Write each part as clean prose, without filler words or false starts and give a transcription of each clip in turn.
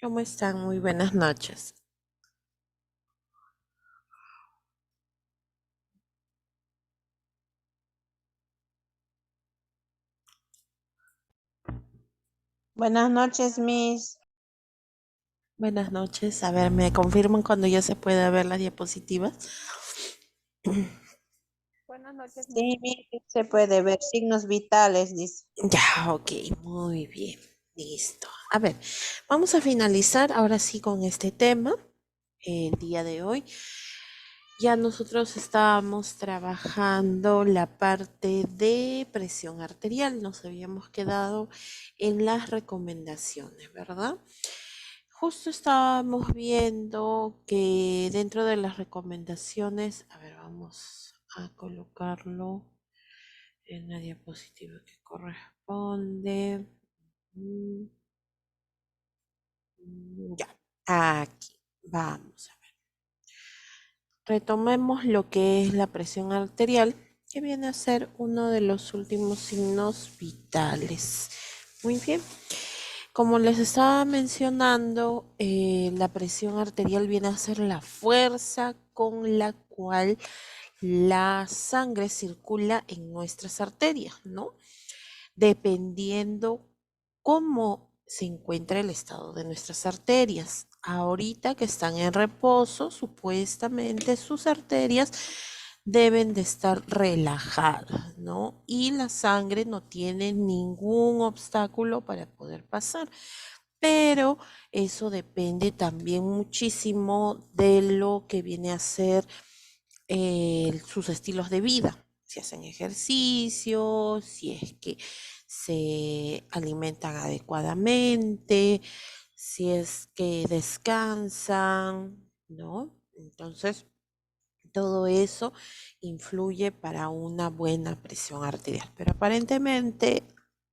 ¿Cómo están? Muy buenas noches. Buenas noches, Miss. Buenas noches. A ver, ¿me confirman cuando ya se puede ver las diapositivas? Buenas noches, Miss. Sí, Miss, se puede ver signos vitales, dice. Ya, ok, muy bien. Listo. A ver, vamos a finalizar ahora sí con este tema el día de hoy. Ya nosotros estábamos trabajando la parte de presión arterial. Nos habíamos quedado en las recomendaciones, ¿verdad? Justo estábamos viendo que dentro de las recomendaciones, a ver, vamos a colocarlo en la diapositiva que corresponde. Mm, Ya, aquí, vamos a ver. Retomemos lo que es la presión arterial, que viene a ser uno de los últimos signos vitales. Muy bien. Como les estaba mencionando, la presión arterial viene a ser la fuerza con la cual la sangre circula en nuestras arterias, ¿no? Dependiendo cómo se encuentra el estado de nuestras arterias. Ahorita que están en reposo, supuestamente sus arterias deben de estar relajadas, ¿no? Y la sangre no tiene ningún obstáculo para poder pasar. Pero eso depende también muchísimo de lo que viene a ser sus estilos de vida, si hacen ejercicio, si es que se alimentan adecuadamente, si es que descansan, ¿no? Entonces, todo eso influye para una buena presión arterial. Pero aparentemente,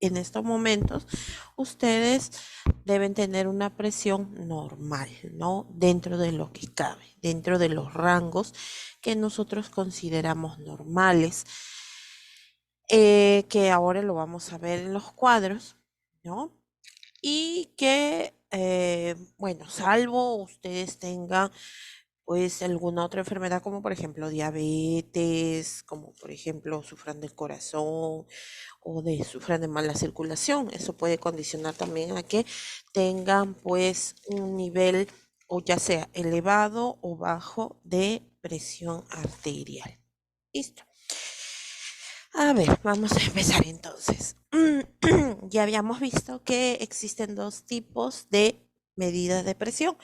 en estos momentos, ustedes deben tener una presión normal, ¿no? Dentro de lo que cabe, dentro de los rangos que nosotros consideramos normales, que ahora lo vamos a ver en los cuadros, ¿no? Y que, bueno, salvo ustedes tengan pues alguna otra enfermedad como por ejemplo diabetes, como por ejemplo sufran del corazón o sufran de mala circulación. Eso puede condicionar también a que tengan pues un nivel o ya sea elevado o bajo de presión arterial. Listo. A ver, vamos a empezar entonces. Ya habíamos visto que existen dos tipos de medidas de presión.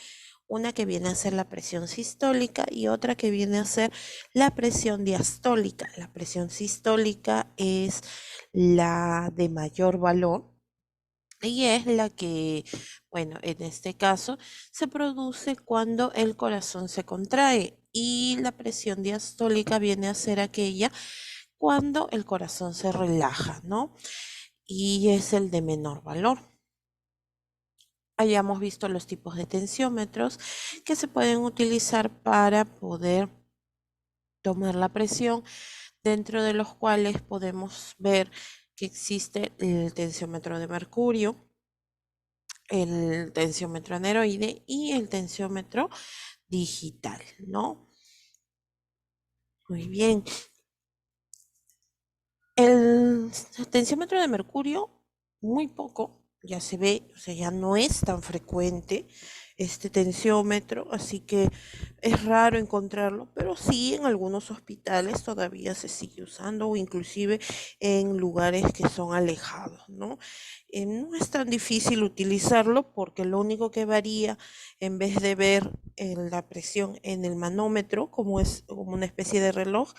Una que viene a ser la presión sistólica y otra que viene a ser la presión diastólica. La presión sistólica es la de mayor valor y es la que, bueno, en este caso se produce cuando el corazón se contrae y la presión diastólica viene a ser aquella cuando el corazón se relaja, ¿no? Y es el de menor valor. Hayamos visto los tipos de tensiómetros que se pueden utilizar para poder tomar la presión, dentro de los cuales podemos ver que existe el tensiómetro de mercurio, el tensiómetro aneroide y el tensiómetro digital, ¿no? Muy bien. El tensiómetro de mercurio, muy poco, ya se ve, o sea, ya no es tan frecuente este tensiómetro, así que es raro encontrarlo, pero sí en algunos hospitales todavía se sigue usando o inclusive en lugares que son alejados, ¿no? No es tan difícil utilizarlo porque lo único que varía en vez de ver la presión en el manómetro, como es como una especie de reloj,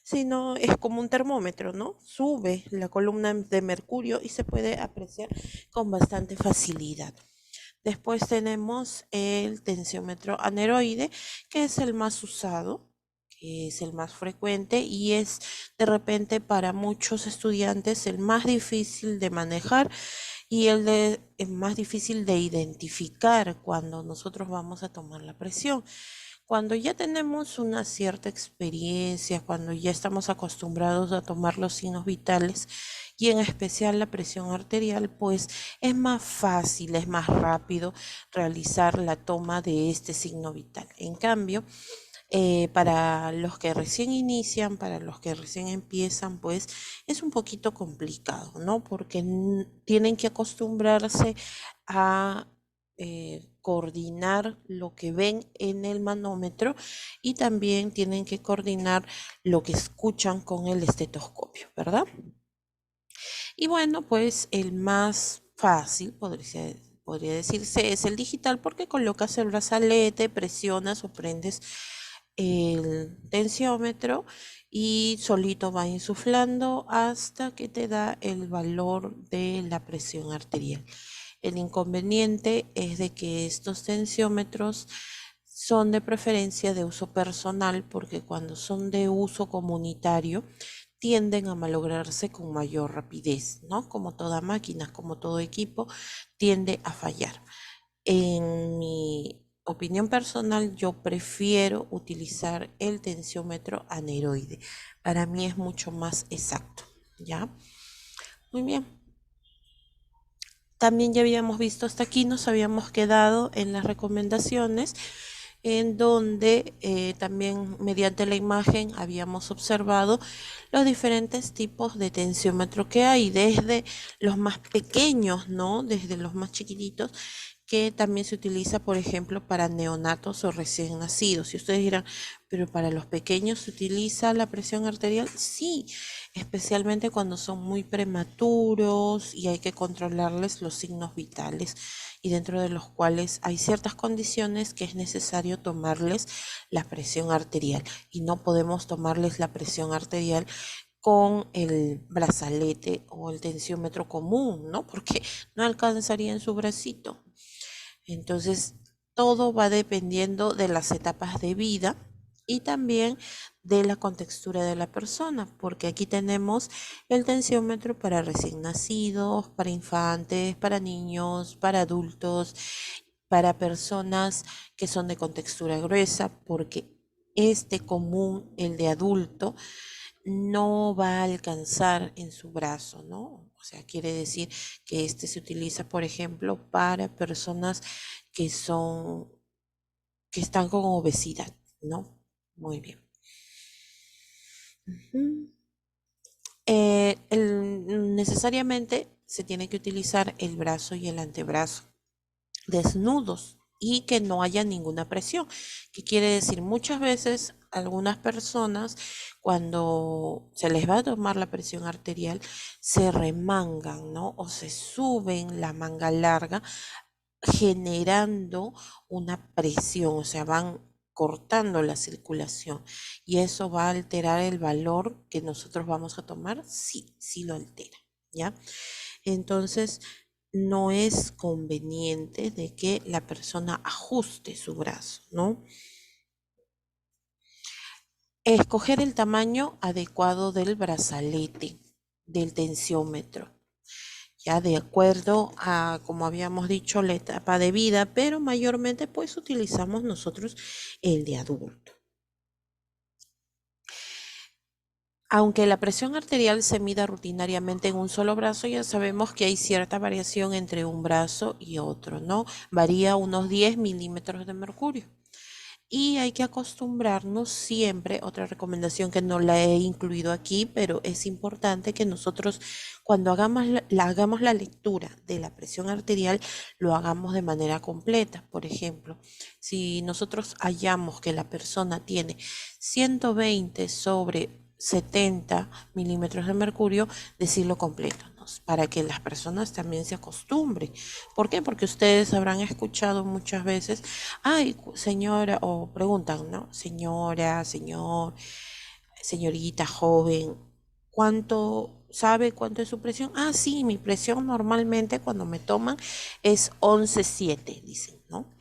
sino es como un termómetro, ¿no? Sube la columna de mercurio y se puede apreciar con bastante facilidad. Después tenemos el tensiómetro aneroide, que es el más usado, que es el más frecuente y es de repente para muchos estudiantes el más difícil de manejar y el más difícil de identificar cuando nosotros vamos a tomar la presión. Cuando ya tenemos una cierta experiencia, cuando ya estamos acostumbrados a tomar los signos vitales y en especial la presión arterial, pues es más fácil, es más rápido realizar la toma de este signo vital. En cambio, para los que recién inician, para los que recién empiezan, pues es un poquito complicado, ¿no? Porque tienen que acostumbrarse a coordinar lo que ven en el manómetro y también tienen que coordinar lo que escuchan con el estetoscopio, ¿verdad? Y bueno, pues el más fácil, podría decirse, es el digital porque colocas el brazalete, presionas o prendes el tensiómetro y solito va insuflando hasta que te da el valor de la presión arterial. El inconveniente es de que estos tensiómetros son de preferencia de uso personal porque cuando son de uso comunitario tienden a malograrse con mayor rapidez, ¿no? Como toda máquina, como todo equipo, tiende a fallar. En mi opinión personal, yo prefiero utilizar el tensiómetro aneroide. Para mí es mucho más exacto, ¿ya? Muy bien. También ya habíamos visto hasta aquí, nos habíamos quedado en las recomendaciones, en donde también mediante la imagen habíamos observado los diferentes tipos de tensiómetro que hay, desde los más pequeños, ¿no? Desde los más chiquititos, que también se utiliza, por ejemplo, para neonatos o recién nacidos. Y ustedes dirán, pero para los pequeños se utiliza la presión arterial. Sí, especialmente cuando son muy prematuros y hay que controlarles los signos vitales y dentro de los cuales hay ciertas condiciones que es necesario tomarles la presión arterial y no podemos tomarles la presión arterial con el brazalete o el tensiómetro común, ¿no? Porque no alcanzaría en su bracito. Entonces, todo va dependiendo de las etapas de vida y también de la contextura de la persona, porque aquí tenemos el tensiómetro para recién nacidos, para infantes, para niños, para adultos, para personas que son de contextura gruesa, porque este común, el de adulto, no va a alcanzar en su brazo, ¿no? O sea, quiere decir que este se utiliza, por ejemplo, para personas que son, que están con obesidad, ¿no? Muy bien. Ujú. Necesariamente se tiene que utilizar el brazo y el antebrazo desnudos y que no haya ninguna presión. ¿Qué quiere decir? Muchas veces algunas personas cuando se les va a tomar la presión arterial se remangan, ¿no? O se suben la manga larga generando una presión, o sea, van cortando la circulación y eso va a alterar el valor que nosotros vamos a tomar, sí, sí lo altera, ¿ya? Entonces, no es conveniente de que la persona ajuste su brazo, ¿no? Escoger el tamaño adecuado del brazalete, del tensiómetro, ya de acuerdo a, como habíamos dicho, la etapa de vida, pero mayormente pues utilizamos nosotros el de adulto. Aunque la presión arterial se mida rutinariamente en un solo brazo, ya sabemos que hay cierta variación entre un brazo y otro, ¿no? Varía unos 10 milímetros de mercurio. Y hay que acostumbrarnos siempre, otra recomendación que no la he incluido aquí, pero es importante que nosotros cuando hagamos la lectura de la presión arterial, lo hagamos de manera completa. Por ejemplo, si nosotros hallamos que la persona tiene 120 sobre 70 milímetros de mercurio, decirlo completo, ¿no? Para que las personas también se acostumbren. ¿Por qué? Porque ustedes habrán escuchado muchas veces, ay, señora, o preguntan, ¿no? Señora, señor, señorita, joven, ¿sabe cuánto es su presión? Ah, sí, mi presión normalmente cuando me toman es 11,7, dicen, ¿no?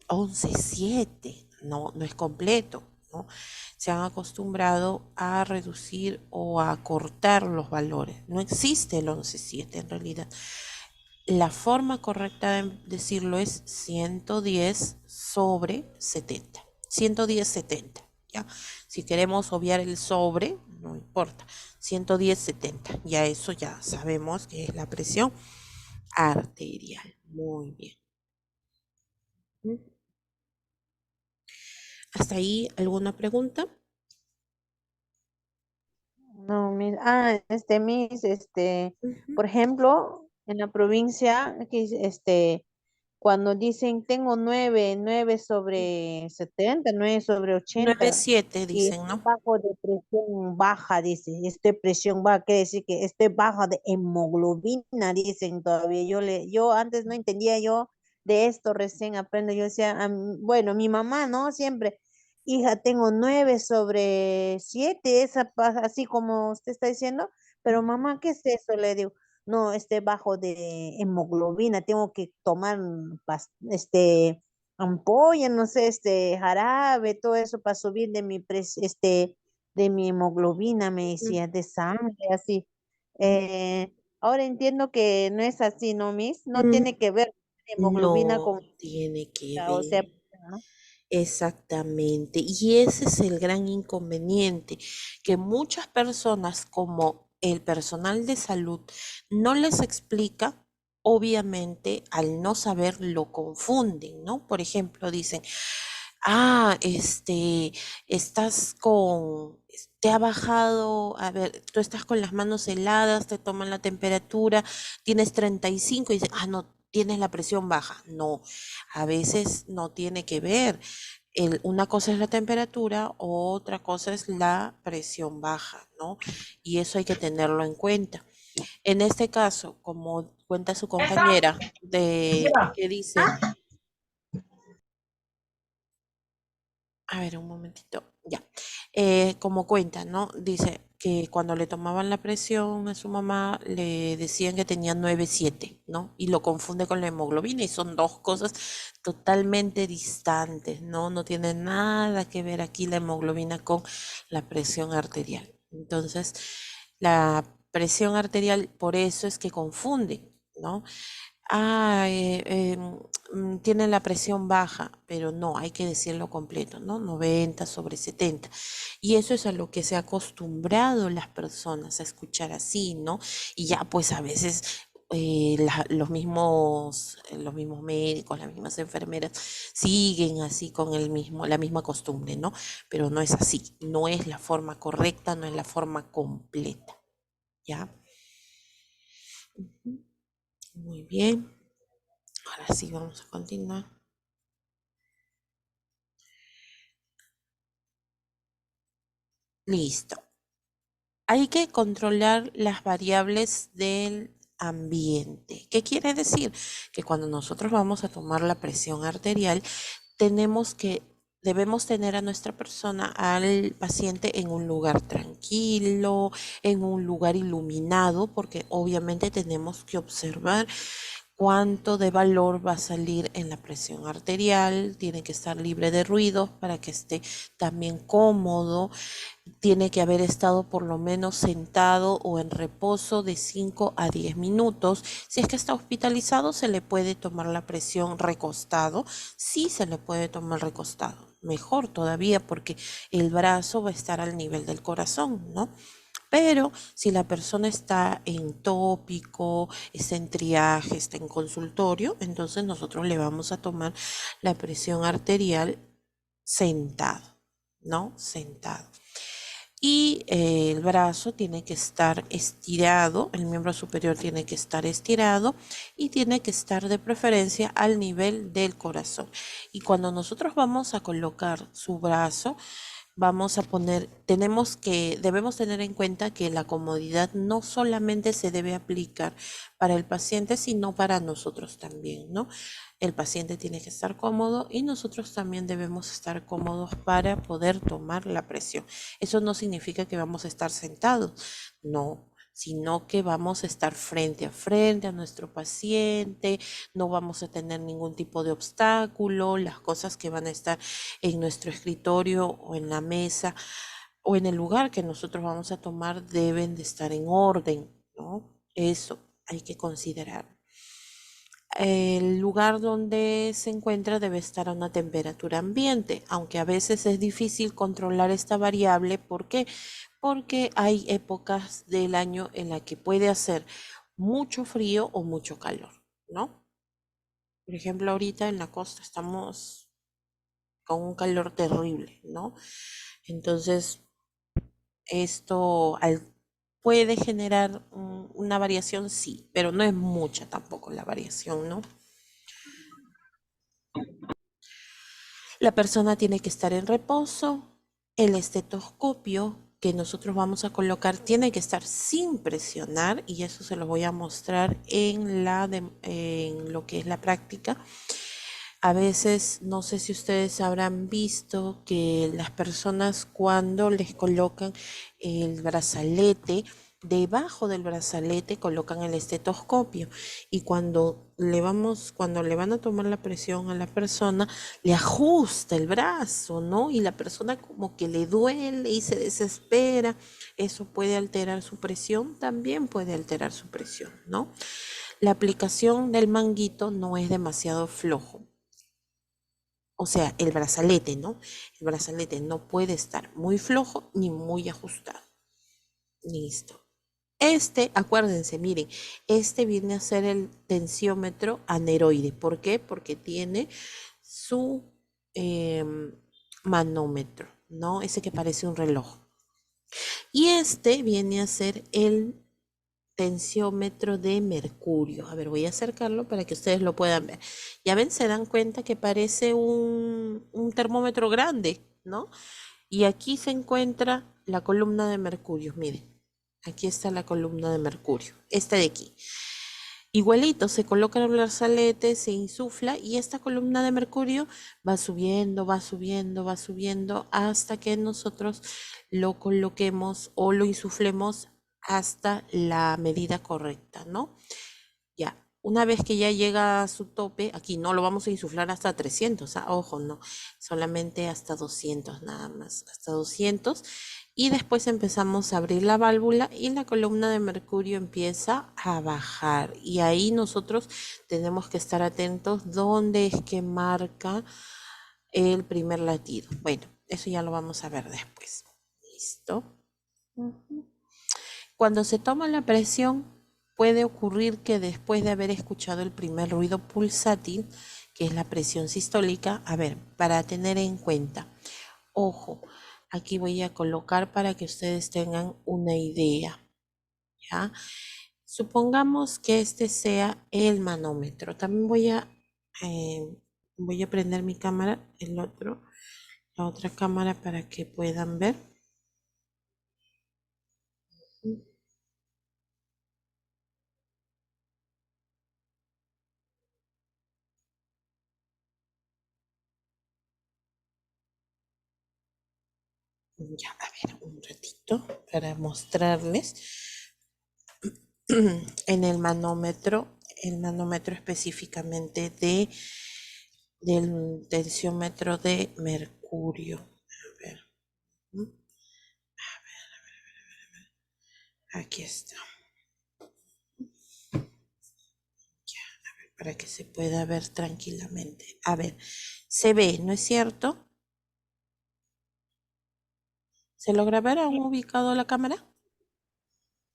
11,7, no, no es completo, ¿no? Se han acostumbrado a reducir o a cortar los valores. No existe el 11,7 en realidad. La forma correcta de decirlo es 110 sobre 70. 110, 70. ¿Ya? Si queremos obviar el sobre, no importa. 110/70, ya eso ya sabemos que es la presión arterial. Muy bien. ¿Mm? ¿Hasta ahí alguna pregunta? No, Ujú. por ejemplo, en la provincia, cuando dicen tengo 9/70, 9/80, 9/7 y dicen, estoy ¿no? bajo de presión baja, dice, presión baja, quiere decir que esté baja de hemoglobina, dicen todavía. Yo antes no entendía yo de esto, recién aprendo, yo decía, bueno, mi mamá, ¿no? Siempre, hija, tengo 9/7, así como usted está diciendo, pero mamá, ¿qué es eso? Le digo, no, bajo de hemoglobina, tengo que tomar ampolla, no sé, jarabe, todo eso para subir de mi hemoglobina, me Ujú. decía, de sangre, así. Ahora entiendo que no es así, ¿no, Miss? No Mm, tiene que ver hemoglobina No con, tiene que o sea, ver. ¿no? Exactamente. Y ese es el gran inconveniente, que muchas personas, como el personal de salud, no les explica. Obviamente, al no saber, lo confunden, ¿no? Por ejemplo, dicen, estás te ha bajado, a ver, tú estás con las manos heladas, te toman la temperatura, tienes 35 y dicen, no, tienes la presión baja. No, a veces no tiene que ver. Una cosa es la temperatura, otra cosa es la presión baja, ¿no? Y eso hay que tenerlo en cuenta. En este caso, como cuenta su compañera, que dice, a ver, un momentito, ya. Como cuenta, ¿no? Dice que cuando le tomaban la presión a su mamá le decían que tenía 9/7, ¿no? Y lo confunde con la hemoglobina y son dos cosas totalmente distantes, ¿no? No tiene nada que ver aquí la hemoglobina con la presión arterial. Entonces, la presión arterial, por eso es que confunde, ¿no? ah, eh, Tienen la presión baja, pero no, hay que decirlo completo, ¿no? 90/70. Y eso es a lo que se ha acostumbrado las personas a escuchar así, ¿no? Y ya pues a veces los mismos médicos, las mismas enfermeras siguen así con la misma costumbre, ¿no? Pero no es así, no es la forma correcta, no es la forma completa, ¿ya? Ujú. Muy bien. Ahora sí, vamos a continuar. Listo. Hay que controlar las variables del ambiente. ¿Qué quiere decir? Que cuando nosotros vamos a tomar la presión arterial, debemos tener a nuestra persona, al paciente, en un lugar tranquilo, en un lugar iluminado, porque obviamente tenemos que observar cuánto de valor va a salir en la presión arterial. Tiene que estar libre de ruidos para que esté también cómodo. Tiene que haber estado por lo menos sentado o en reposo de 5 a 10 minutos. Si es que está hospitalizado, se le puede tomar la presión recostado. Sí, se le puede tomar recostado. Mejor todavía, porque el brazo va a estar al nivel del corazón, ¿no? Pero si la persona está en tópico, está en triaje, está en consultorio, entonces nosotros le vamos a tomar la presión arterial sentado, ¿no? Sentado. Y el brazo tiene que estar estirado, el miembro superior tiene que estar estirado y tiene que estar de preferencia al nivel del corazón. Y cuando nosotros vamos a colocar su brazo, debemos tener en cuenta que la comodidad no solamente se debe aplicar para el paciente, sino para nosotros también, ¿no? El paciente tiene que estar cómodo y nosotros también debemos estar cómodos para poder tomar la presión. Eso no significa que vamos a estar sentados, no, sino que vamos a estar frente a frente a nuestro paciente, no vamos a tener ningún tipo de obstáculo, las cosas que van a estar en nuestro escritorio o en la mesa o en el lugar que nosotros vamos a tomar deben de estar en orden, ¿no? Eso hay que considerar. El lugar donde se encuentra debe estar a una temperatura ambiente, aunque a veces es difícil controlar esta variable. ¿Por qué? porque hay épocas del año en la que puede hacer mucho frío o mucho calor, ¿no? Por ejemplo, ahorita en la costa estamos con un calor terrible, ¿no? Entonces, esto puede generar una variación, sí, pero no es mucha tampoco la variación, ¿no? La persona tiene que estar en reposo, el estetoscopio que nosotros vamos a colocar tiene que estar sin presionar y eso se lo voy a mostrar en lo que es la práctica. A veces, no sé si ustedes habrán visto que las personas cuando les colocan el brazalete, debajo del brazalete colocan el estetoscopio y cuando le van a tomar la presión a la persona, le ajusta el brazo, ¿no? Y la persona como que le duele y se desespera. Eso puede alterar su presión, también puede alterar su presión, ¿no? La aplicación del manguito no es demasiado flojo. O sea, el brazalete, ¿no? El brazalete no puede estar muy flojo ni muy ajustado. Listo. Acuérdense, miren, este viene a ser el tensiómetro aneroide. ¿Por qué? Porque tiene su em, manómetro, ¿no? Ese que parece un reloj. Y este viene a ser el tensiómetro de mercurio. A ver, voy a acercarlo para que ustedes lo puedan ver. Ya ven, se dan cuenta que parece un termómetro grande, ¿no? Y aquí se encuentra la columna de mercurio. Miren, aquí está la columna de mercurio. Esta de aquí. Igualito, se coloca en el brazalete, se insufla y esta columna de mercurio va subiendo, va subiendo, va subiendo hasta que nosotros lo coloquemos o lo insuflemos hasta la medida correcta, ¿no? Ya, una vez que ya llega a su tope, aquí no lo vamos a insuflar hasta 300, ojo, no, solamente hasta 200 nada más, hasta 200. Y después empezamos a abrir la válvula y la columna de mercurio empieza a bajar. Y ahí nosotros tenemos que estar atentos dónde es que marca el primer latido. Bueno, eso ya lo vamos a ver después. ¿Listo? Ujú. Cuando se toma la presión, puede ocurrir que después de haber escuchado el primer ruido pulsátil, que es la presión sistólica, a ver, para tener en cuenta, ojo, aquí voy a colocar para que ustedes tengan una idea, ¿ya? Supongamos que este sea el manómetro. También eh, voy a prender mi cámara, la otra cámara para que puedan ver. Ya, a ver, un ratito para mostrarles. En el manómetro específicamente del tensiómetro de mercurio. A ver, aquí está, para que se pueda ver tranquilamente. A ver, se ve, ¿no es cierto? ¿Se logra ver? ¿Han ubicado la cámara?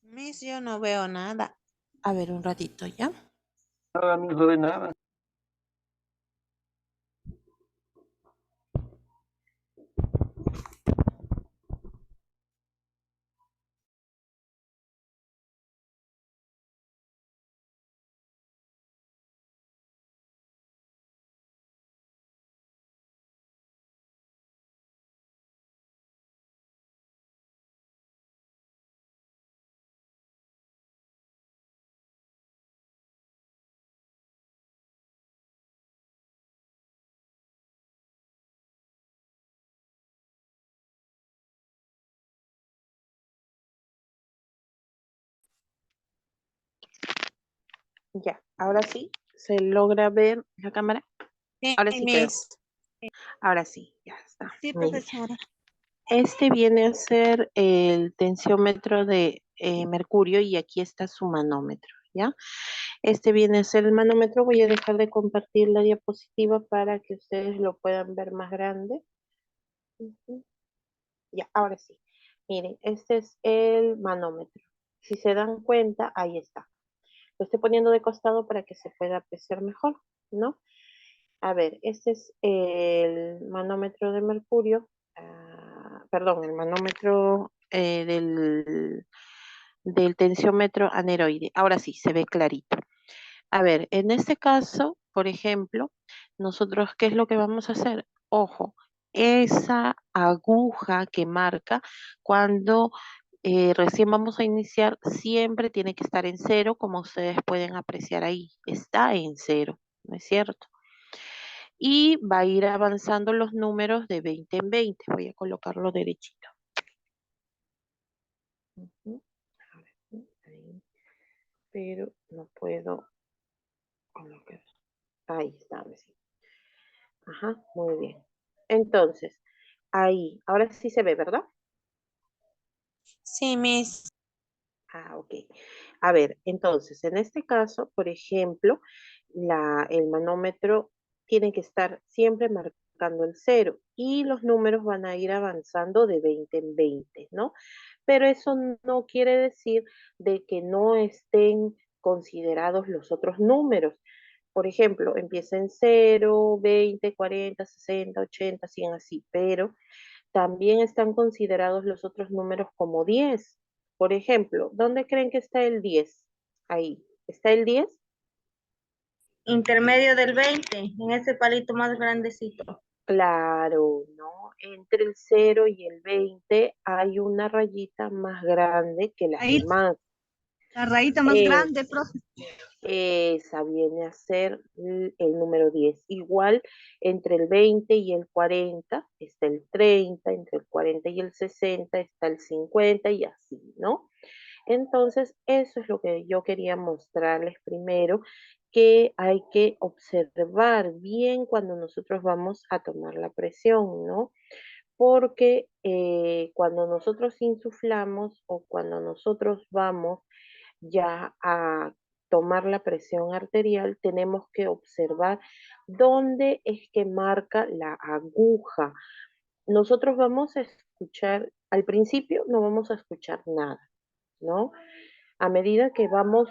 Miss, yo no veo nada. A ver, un ratito, ¿ya? Nada, no se ve nada. Ya, ahora sí, ¿se logra ver la cámara? Sí, Ahora sí creo. Miss. Ahora sí, ya está. Sí, Miren. profesora. Este viene a ser el tensiómetro de mercurio y aquí está su manómetro, ¿ya? Este viene a ser el manómetro. Voy a dejar de compartir la diapositiva para que ustedes lo puedan ver más grande. Ujú. Ya, ahora sí. Miren, este es el manómetro. Si se dan cuenta, ahí está. Lo estoy poniendo de costado para que se pueda apreciar mejor, ¿no? A ver, este es el manómetro de mercurio, perdón, el manómetro del tensiómetro aneroide. Ahora sí, se ve clarito. A ver, en este caso, por ejemplo, nosotros, ¿qué es lo que vamos a hacer? Ojo, esa aguja que marca cuando recién vamos a iniciar, siempre tiene que estar en cero, como ustedes pueden apreciar ahí. Está en cero, ¿no es cierto? Y va a ir avanzando los números de 20 en 20. Voy a colocarlo derechito. Ujú. Ahora sí, ahí. Pero no puedo colocar. Ahí está, ahora sí. Ajá, muy bien. Entonces, ahí, ahora sí se ve, ¿verdad? Sí, Miss. Ah, ok. A ver, entonces, en este caso, por ejemplo, el manómetro tiene que estar siempre marcando el cero y los números van a ir avanzando de 20 en 20, ¿no? Pero eso no quiere decir de que no estén considerados los otros números. Por ejemplo, empieza en 0, 20, 40, 60, 80, 100, así, pero también están considerados los otros números como 10. Por ejemplo, ¿dónde creen que está el 10? Ahí. ¿Está el 10? Intermedio del 20, en ese palito más grandecito. Claro, ¿no? Entre el 0 y el 20 hay una rayita más grande que las Ahí, demás. la rayita más Es, grande, profe. esa viene a ser el número 10. Igual, entre el 20 y el 40 está el 30, entre el 40 y el 60 está el 50 y así, ¿no? Entonces, eso es lo que yo quería mostrarles primero, que hay que observar bien cuando nosotros vamos a tomar la presión, ¿no? Porque cuando nosotros insuflamos o cuando nosotros vamos ya a tomar la presión arterial, tenemos que observar dónde es que marca la aguja. Nosotros vamos a escuchar, al principio no vamos a escuchar nada, ¿no? A medida que vamos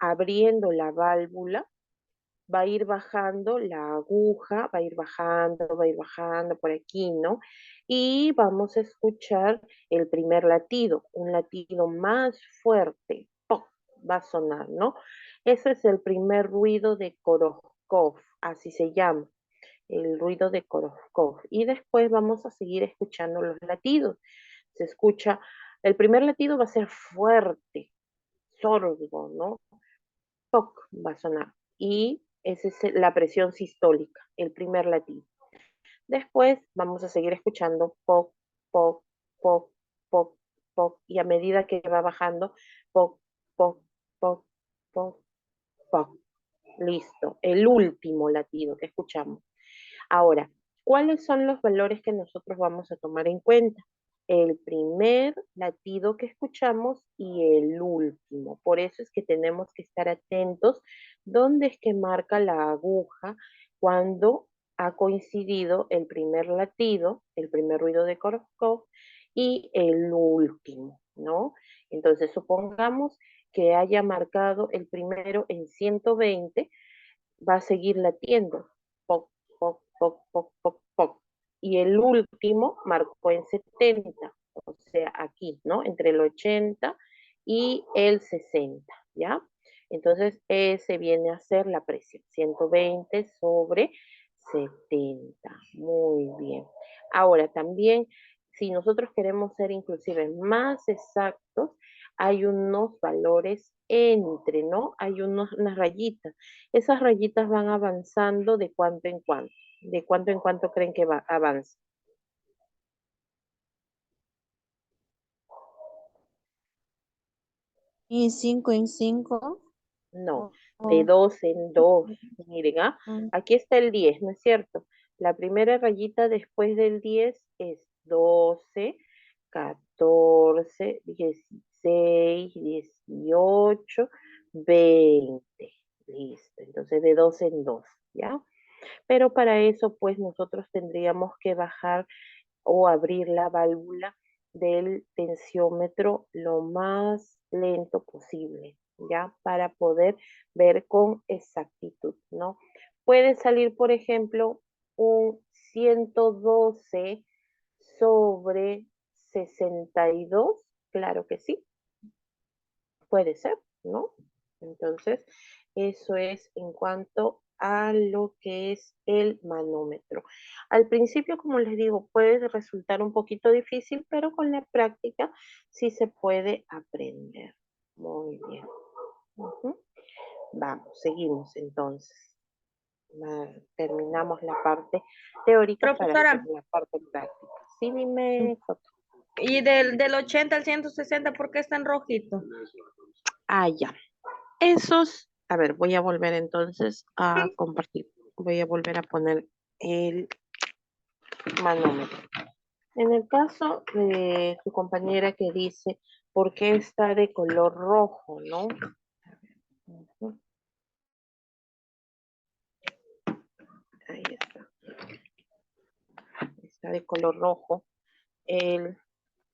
abriendo la válvula, va a ir bajando la aguja, va a ir bajando por aquí, ¿no? Y vamos a escuchar el primer latido, un latido más fuerte, ¡poc! Va a sonar, ¿no? Ese es el primer ruido de Korotkov, así se llama, el ruido de Korotkov. Y después vamos a seguir escuchando los latidos. Se escucha, el primer latido va a ser fuerte, sordo, ¿no? Toc va a sonar. Y esa es la presión sistólica, el primer latido. Después vamos a seguir escuchando poc, poc, poc, poc, poc. Y a medida que va bajando, poc, poc, poc, poc, poc. Listo. El último latido que escuchamos. Ahora, ¿cuáles son los valores que nosotros vamos a tomar en cuenta? El primer latido que escuchamos y el último. Por eso es que tenemos que estar atentos dónde es que marca la aguja cuando ha coincidido el primer latido, el primer ruido de Korotkov y el último, ¿no? Entonces, supongamos que haya marcado el primero en 120, va a seguir latiendo. Poc, poc, poc, poc, poc, poc. Y el último marcó en 70, o sea, aquí, ¿no? Entre el 80 y el 60, ¿ya? Entonces, ese viene a ser la presión, 120 sobre 70. Muy bien. Ahora, también, si nosotros queremos ser inclusive más exactos, hay unos valores entre, ¿no? Hay unas rayitas. Esas rayitas van avanzando de cuánto en cuánto. ¿De cuánto en cuánto creen que avanza? Y 5 en 5. No, de Oh, 2 en 2. Miren, ¿ah? oh, Aquí está el 10, ¿no es cierto? La primera rayita después del 10 es 12, 14, 16, 18, 20. Listo, entonces de 2 en 2, ¿ya? Pero para eso, pues nosotros tendríamos que bajar o abrir la válvula del tensiómetro lo más lento posible, ¿ya? Para poder ver con exactitud, ¿no? Puede salir, por ejemplo, un 112 sobre 62, claro que sí, puede ser, ¿no? Entonces, eso es en cuanto a lo que es el manómetro. Al principio, como les digo, puede resultar un poquito difícil, pero con la práctica sí se puede aprender. Muy bien. Ujú. Vamos, seguimos entonces. Terminamos la parte teórica para hacer Profesora, la parte práctica. Sí, dime, Coto. y del 80 al 160, ¿por qué está en rojito? Ah, ya. Esos, a ver, voy a volver entonces a compartir. Voy a volver a poner el manómetro. En el caso de su compañera que dice, ¿por qué está de color rojo, no? Ujú. Ahí está. Está de color rojo el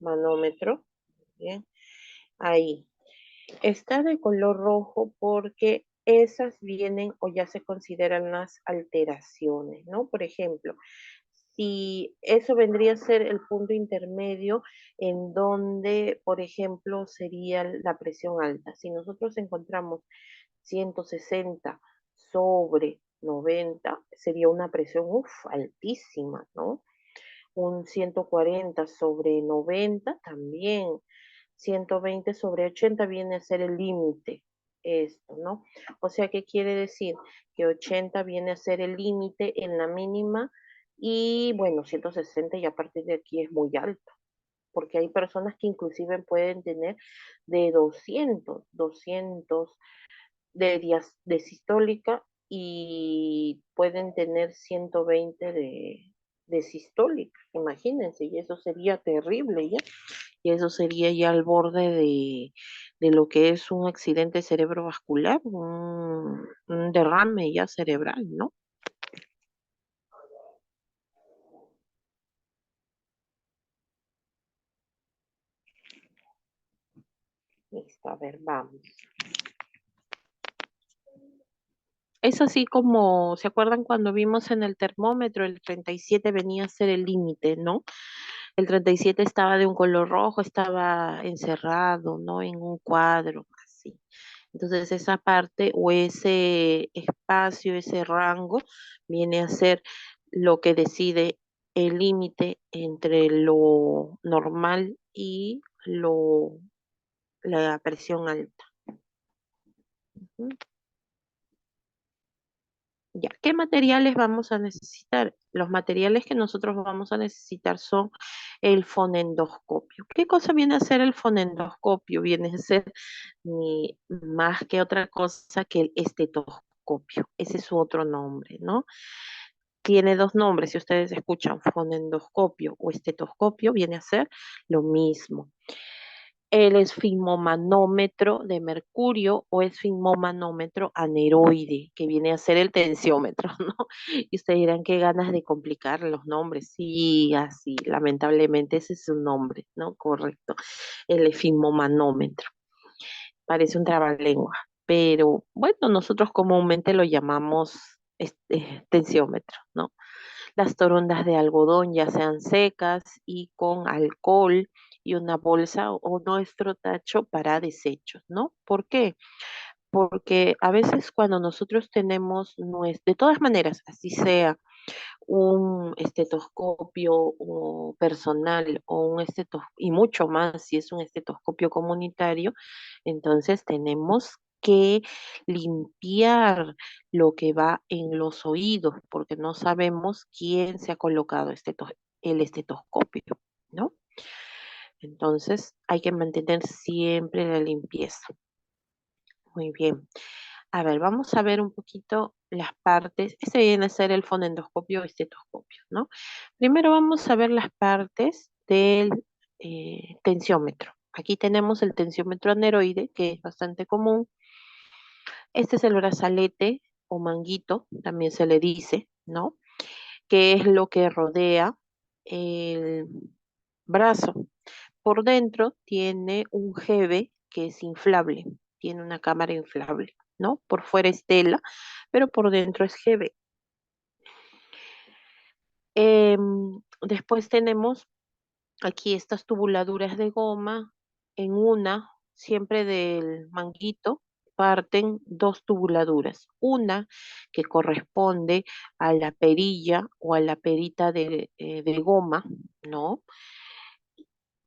manómetro. Bien. Ahí. Está de color rojo porque esas vienen o ya se consideran las alteraciones, ¿no? Por ejemplo, si eso vendría a ser el punto intermedio en donde, por ejemplo, sería la presión alta. Si nosotros encontramos 160 sobre 90, sería una presión altísima, ¿no? Un 140 sobre 90 también. 120 sobre 80 viene a ser el límite, esto, ¿no? O sea, ¿qué quiere decir? Que 80 viene a ser el límite en la mínima y, bueno, 160 y a partir de aquí es muy alto, porque hay personas que inclusive pueden tener de 200 de sistólica y pueden tener 120 de sistólica, imagínense, y eso sería terrible ya, y eso sería ya al borde de lo que es un accidente cerebrovascular, un derrame ya cerebral, ¿no? Listo, a ver, vamos. Es así como, ¿se acuerdan cuando vimos en el termómetro el 37 venía a ser el límite, ¿no? El 37 estaba de un color rojo, estaba encerrado, ¿no? En un cuadro, así. Entonces esa parte o ese espacio, ese rango, viene a ser lo que decide el límite entre lo normal y la presión alta. Ujú. Ya, ¿qué materiales vamos a necesitar? Los materiales que nosotros vamos a necesitar son el fonendoscopio. ¿Qué cosa viene a ser el fonendoscopio? Viene a ser ni más que otra cosa que el estetoscopio. Ese es su otro nombre, ¿no? Tiene dos nombres. Si ustedes escuchan fonendoscopio o estetoscopio, viene a ser lo mismo. El esfigmomanómetro de mercurio o esfigmomanómetro aneroide, que viene a ser el tensiómetro, ¿no? Y ustedes dirán qué ganas de complicar los nombres. Sí, así, lamentablemente ese es su nombre, ¿no? Correcto. El esfigmomanómetro. Parece un trabalengua, pero bueno, nosotros comúnmente lo llamamos tensiómetro, ¿no? Las torondas de algodón ya sean secas y con alcohol y una bolsa o nuestro tacho para desechos, ¿no? ¿Por qué? Porque a veces cuando nosotros tenemos, de todas maneras, así sea un estetoscopio o personal o un estetoscopio, y mucho más si es un estetoscopio comunitario, entonces tenemos que limpiar lo que va en los oídos, porque no sabemos quién se ha colocado el estetoscopio, ¿no? Entonces hay que mantener siempre la limpieza. Muy bien. A ver, vamos a ver un poquito las partes. Este viene a ser el fonendoscopio o estetoscopio, ¿no? Primero vamos a ver las partes del tensiómetro. Aquí tenemos el tensiómetro aneroide, que es bastante común. Este es el brazalete o manguito, también se le dice, ¿no? Que es lo que rodea el brazo. Por dentro tiene un GB que es inflable, tiene una cámara inflable, ¿no? Por fuera es tela, pero por dentro es GB. Después tenemos aquí estas tubuladuras de goma. En una, siempre del manguito, parten dos tubuladuras. Una que corresponde a la perilla o a la perita de goma, ¿no?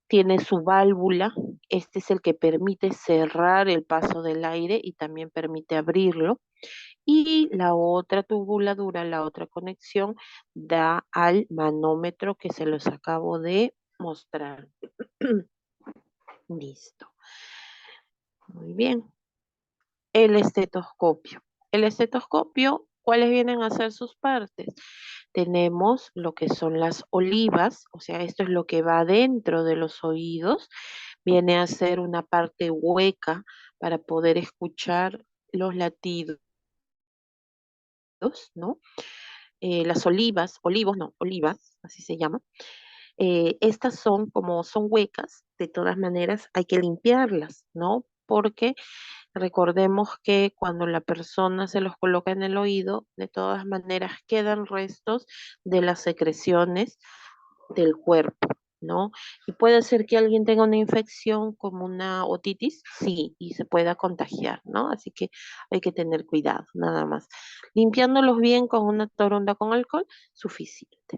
Tiene su válvula. Este es el que permite cerrar el paso del aire y también permite abrirlo. Y la otra tubuladura, la otra conexión, da al manómetro que se los acabo de mostrar. Listo. Muy bien. El estetoscopio. El estetoscopio, ¿cuáles vienen a ser sus partes? Tenemos lo que son las olivas, o sea, esto es lo que va dentro de los oídos, viene a ser una parte hueca para poder escuchar los latidos, ¿no? Las olivas, olivos, no, olivas, así se llama. Estas son, como son huecas, de todas maneras hay que limpiarlas, ¿no? Porque recordemos que cuando la persona se los coloca en el oído, de todas maneras quedan restos de las secreciones del cuerpo, ¿no? Y puede ser que alguien tenga una infección como una otitis, sí, y se pueda contagiar, ¿no? Así que hay que tener cuidado, nada más. Limpiándolos bien con una toronda con alcohol, suficiente.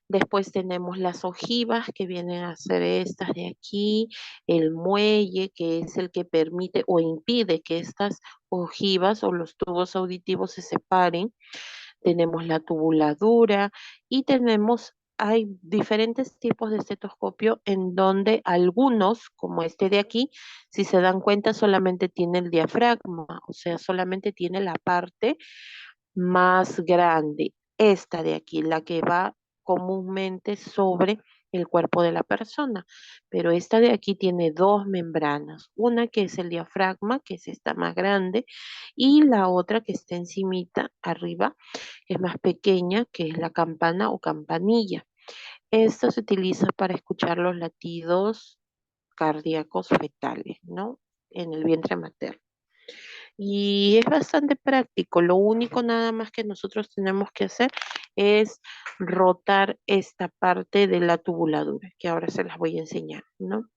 Después tenemos las ojivas que vienen a ser estas de aquí, el muelle que es el que permite o impide que estas ojivas o los tubos auditivos se separen. Tenemos la tubuladura y tenemos, hay diferentes tipos de estetoscopio en donde algunos, como este de aquí, si se dan cuenta, solamente tiene el diafragma, o sea, solamente tiene la parte más grande, esta de aquí, la que va comúnmente sobre el cuerpo de la persona, pero esta de aquí tiene dos membranas, una que es el diafragma, que es esta más grande, y la otra que está encimita, arriba, que es más pequeña, que es la campana o campanilla. Esta se utiliza para escuchar los latidos cardíacos fetales, ¿no? En el vientre materno. Y es bastante práctico. Lo único nada más que nosotros tenemos que hacer es rotar esta parte de la tubuladura, que ahora se las voy a enseñar, ¿no?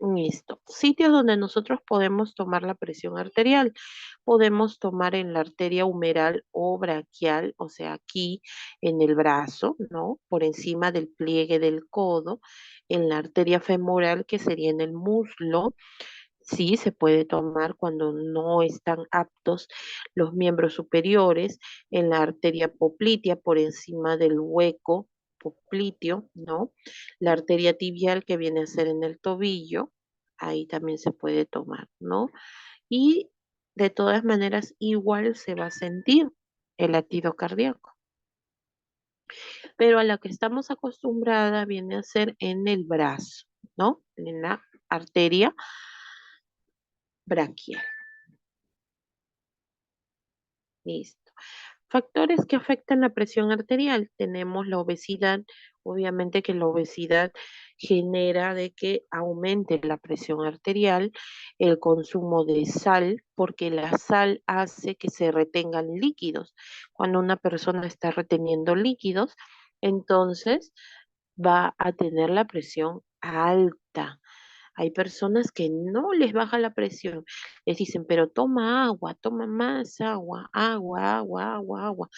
Listo. Sitios donde nosotros podemos tomar la presión arterial. Podemos tomar en la arteria humeral o braquial, o sea, aquí en el brazo, ¿no? Por encima del pliegue del codo, en la arteria femoral, que sería en el muslo. Sí, se puede tomar cuando no están aptos los miembros superiores, en la arteria poplitea por encima del hueco popliteo, ¿no? La arteria tibial que viene a ser en el tobillo, ahí también se puede tomar, ¿no? Y de todas maneras igual se va a sentir el latido cardíaco, pero a la que estamos acostumbrada viene a ser en el brazo, ¿no? En la arteria braquial. Listo. Factores que afectan la presión arterial. Tenemos la obesidad. Obviamente que la obesidad genera de que aumente la presión arterial, el consumo de sal, porque la sal hace que se retengan líquidos. Cuando una persona está reteniendo líquidos, entonces va a tener la presión alta. Hay personas que no les baja la presión. Les dicen, pero toma agua, toma más agua, agua, agua, agua, agua.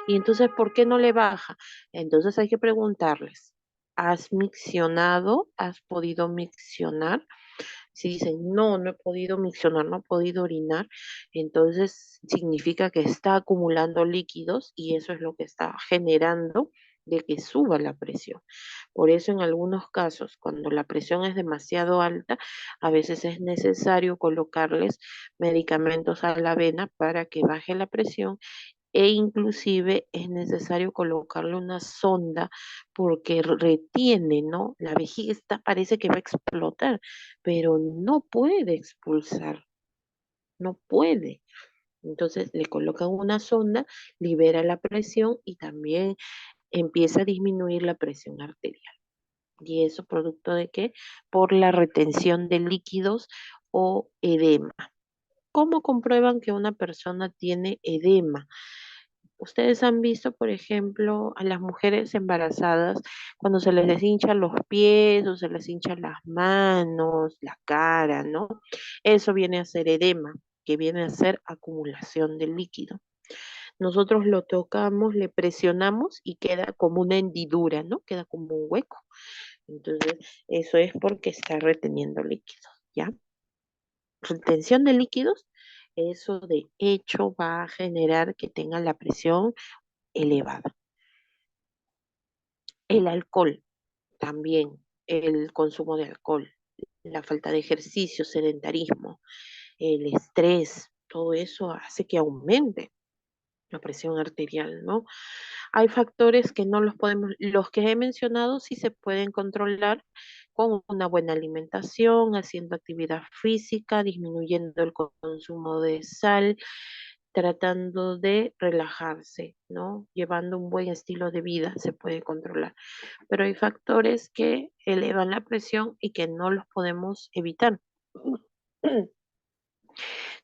Y entonces, ¿por qué no le baja? Entonces hay que preguntarles, ¿has miccionado? ¿Has podido miccionar? Si dicen, no, no he podido miccionar, no he podido orinar, entonces significa que está acumulando líquidos y eso es lo que está generando de que suba la presión. Por eso en algunos casos, cuando la presión es demasiado alta, a veces es necesario colocarles medicamentos a la vena para que baje la presión e inclusive es necesario colocarle una sonda porque retiene, ¿no? La vejiga está, parece que va a explotar, pero no puede expulsar, no puede. Entonces le colocan una sonda, libera la presión y también empieza a disminuir la presión arterial. ¿Y eso producto de qué? Por la retención de líquidos o edema. ¿Cómo comprueban que una persona tiene edema? Ustedes han visto, por ejemplo, a las mujeres embarazadas cuando se les deshinchan los pies o se les hinchan las manos, la cara, ¿no? Eso viene a ser edema, que viene a ser acumulación de líquido. Nosotros lo tocamos, le presionamos y queda como una hendidura, ¿no? Queda como un hueco. Entonces, eso es porque está reteniendo líquido, ¿ya? Retención de líquidos, eso de hecho va a generar que tenga la presión elevada. El alcohol, también el consumo de alcohol, la falta de ejercicio, sedentarismo, el estrés, todo eso hace que aumente la presión arterial, ¿no? Hay factores que no los podemos, los que he mencionado sí se pueden controlar con una buena alimentación, haciendo actividad física, disminuyendo el consumo de sal, tratando de relajarse, ¿no? Llevando un buen estilo de vida se puede controlar. Pero hay factores que elevan la presión y que no los podemos evitar.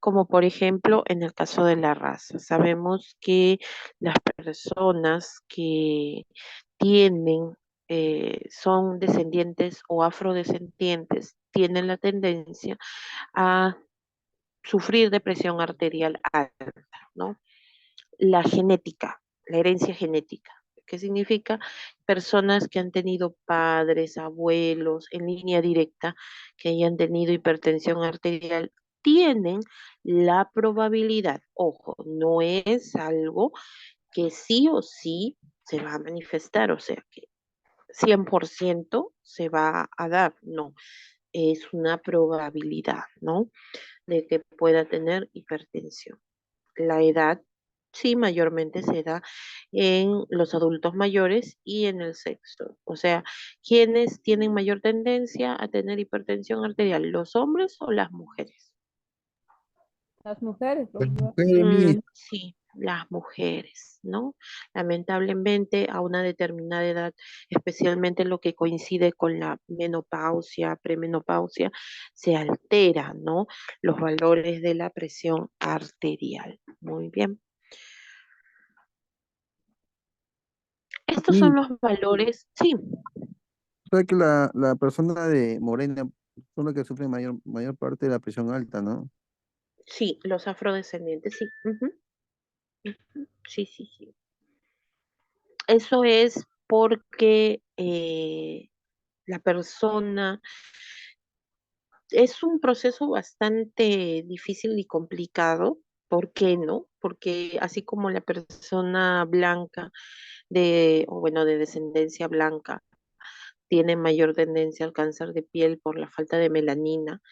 Como por ejemplo en el caso de la raza. Sabemos que las personas que tienen, son descendientes o afrodescendientes, tienen la tendencia a sufrir de presión arterial alta, ¿no? La genética, la herencia genética. ¿Qué significa? Personas que han tenido padres, abuelos en línea directa, que hayan tenido hipertensión arterial, tienen la probabilidad, ojo, no es algo que sí o sí se va a manifestar, o sea que 100% se va a dar, no, es una probabilidad, ¿no? De que pueda tener hipertensión. La edad sí mayormente se da en los adultos mayores y en el sexo. O sea, ¿quiénes tienen mayor tendencia a tener hipertensión arterial? ¿Los hombres o las mujeres? Las mujeres, profesor. Sí, las mujeres, ¿no? Lamentablemente a una determinada edad, especialmente lo que coincide con la menopausia, premenopausia, se altera, ¿no? Los valores de la presión arterial. Muy bien. Estos Y son los valores, sí, sabe que la persona de morena son los que sufren mayor parte de la presión alta, ¿no? sí, los afrodescendientes, sí. Ujú, ujú, sí, sí, sí. Eso es porque la persona es un proceso bastante difícil y complicado. ¿Por qué no? Porque así como la persona blanca o bueno, de descendencia blanca tiene mayor tendencia al cáncer de piel por la falta de melanina,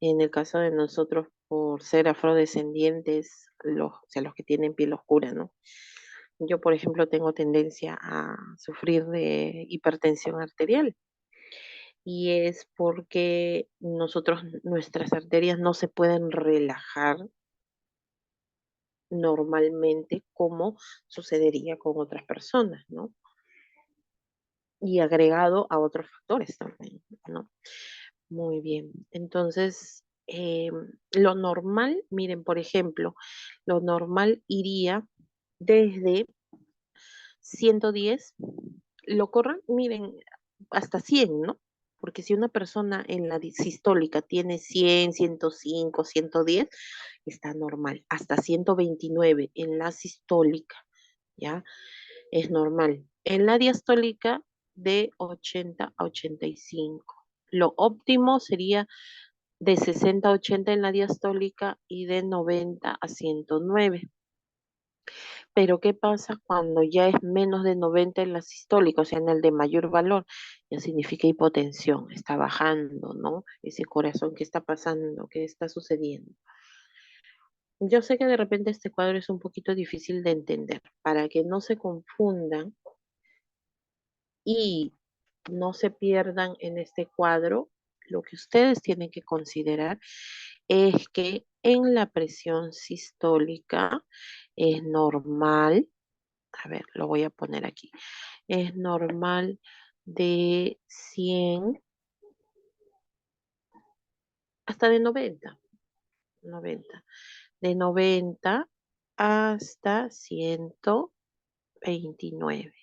en el caso de nosotros por ser afrodescendientes, o sea, los que tienen piel oscura, ¿no? Yo, por ejemplo, tengo tendencia a sufrir de hipertensión arterial y es porque nuestras arterias no se pueden relajar normalmente como sucedería con otras personas, ¿no? Y agregado a otros factores también, ¿no? Muy bien. Entonces, lo normal, miren, por ejemplo, lo normal iría desde 110, lo corran, miren, hasta 100, ¿no? Porque si una persona en la sistólica tiene 100, 105, 110, está normal. Hasta 129 en la sistólica, ¿ya? Es normal. En la diastólica, de 80 a 85. Lo óptimo sería de 60 a 80 en la diastólica y de 90 a 109. Pero ¿qué pasa cuando ya es menos de 90 en la sistólica, o sea, en el de mayor valor? Ya significa hipotensión, está bajando, ¿no? Ese corazón, ¿qué está pasando? ¿Qué está sucediendo? Yo sé que de repente este cuadro es un poquito difícil de entender. Para que no se confundan y no se pierdan en este cuadro, lo que ustedes tienen que considerar es que en la presión sistólica es normal, a ver, lo voy a poner aquí, es normal de 100 hasta de 90, de 90 hasta 129,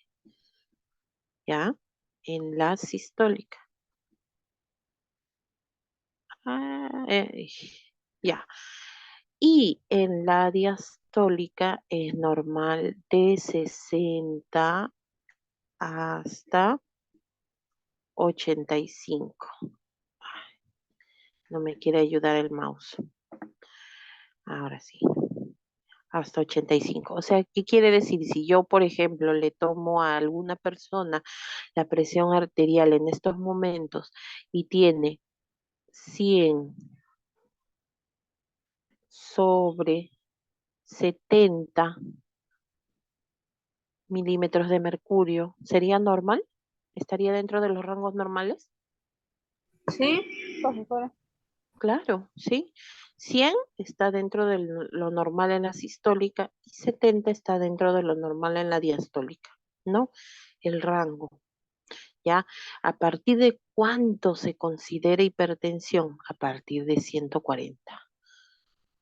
¿ya? En la sistólica. Ya. Y en la diastólica es normal de 60 hasta 85. Ay, no me quiere ayudar el mouse. Ahora sí, hasta 85. O sea, ¿qué quiere decir? Si yo, por ejemplo, le tomo a alguna persona la presión arterial en estos momentos y tiene 100 sobre 70 milímetros de mercurio, ¿sería normal? ¿Estaría dentro de los rangos normales? Sí. Profesora. Claro, sí. 100 está dentro de lo normal en la sistólica y 70 está dentro de lo normal en la diastólica, ¿no? El rango, ¿ya? ¿A partir de cuánto se considera hipertensión? A partir de 140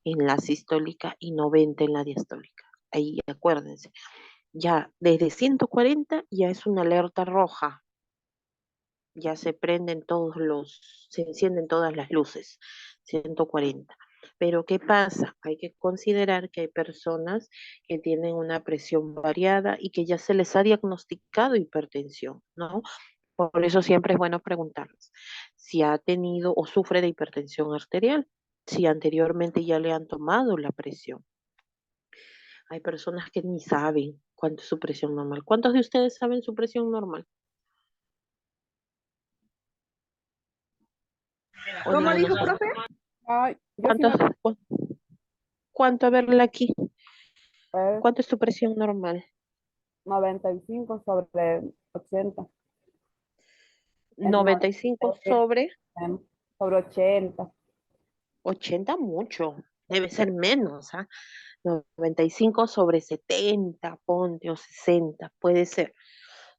en la sistólica y 90 en la diastólica. Ahí acuérdense, ya desde 140 ya es una alerta roja, ya se encienden todas las luces, 140. Pero ¿qué pasa? Hay que considerar que hay personas que tienen una presión variada y que ya se les ha diagnosticado hipertensión, ¿no? Por eso siempre es bueno preguntarles si ha tenido o sufre de hipertensión arterial, si anteriormente ya le han tomado la presión. Hay personas que ni saben cuánto es su presión normal. ¿Cuántos de ustedes saben su presión normal? ¿O ¿Cómo ninguno dijo, sabe? profe? Ay, yo sí ¿Cuánto, me cuánto? A verla aquí. es ¿Cuánto es tu presión normal? 95 sobre 80. Es 95 sobre 80. 80, mucho. Debe ser menos, ¿ah? 95 sobre 70, ponte, o 60, puede ser.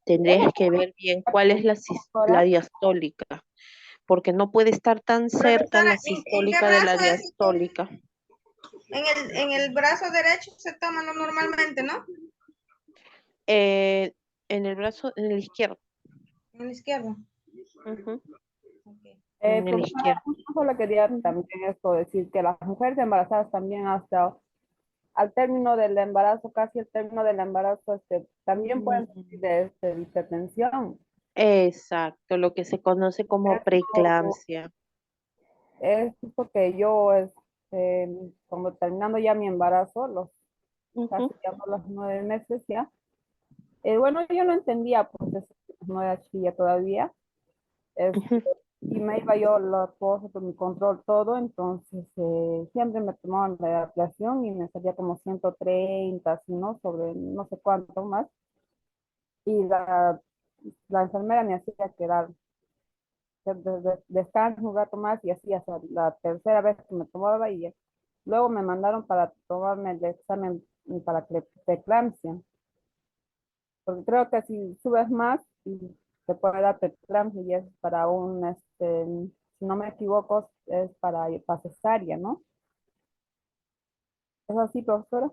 Tendrías que ver bien cuál es la Profesora, diastólica, porque no puede estar tan cerca Profesora, la ¿en qué sistólica de la brazo es? diastólica. En el brazo derecho se toma normalmente, ¿no? Eh, en el brazo, en el izquierdo. En el izquierdo. Ujú, Ok. en el profesora, izquierdo. solo quería también esto decir que las mujeres embarazadas también hasta al término del embarazo, casi al término del embarazo, también pueden sufrir Mm, de hipertensión. exacto, lo que se conoce como Eso preeclampsia. es justo que yo, como terminando ya mi embarazo, Ujú, casi ya por los 9 meses ya, bueno, yo no entendía, pues no era chiquilla todavía, ujú. y me iba yo la cosa por mi control todo, entonces siempre me tomaban la adaptación y me salía como 130, así, ¿no? Sobre no sé cuánto más, y la enfermera me hacía quedar descanso un rato más y así hasta la tercera vez que me tomaba y luego me mandaron para tomarme el examen para preeclampsia, porque creo que si subes más y te puede dar preeclampsia y es para si no me equivoco, es para cesárea, ¿no? ¿Es así, profesora?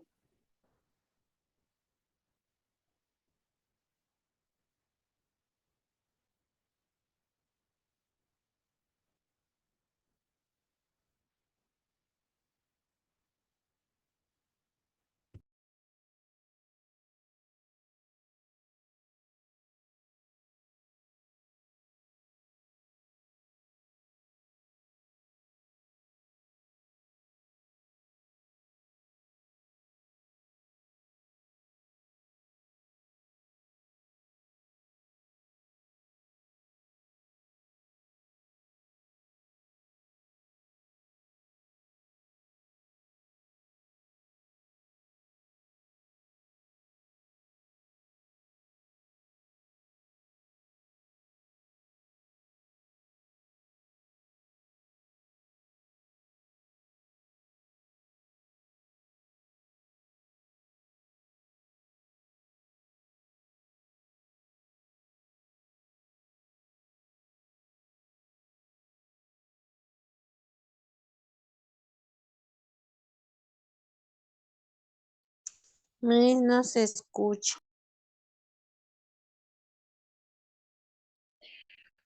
No se escucha.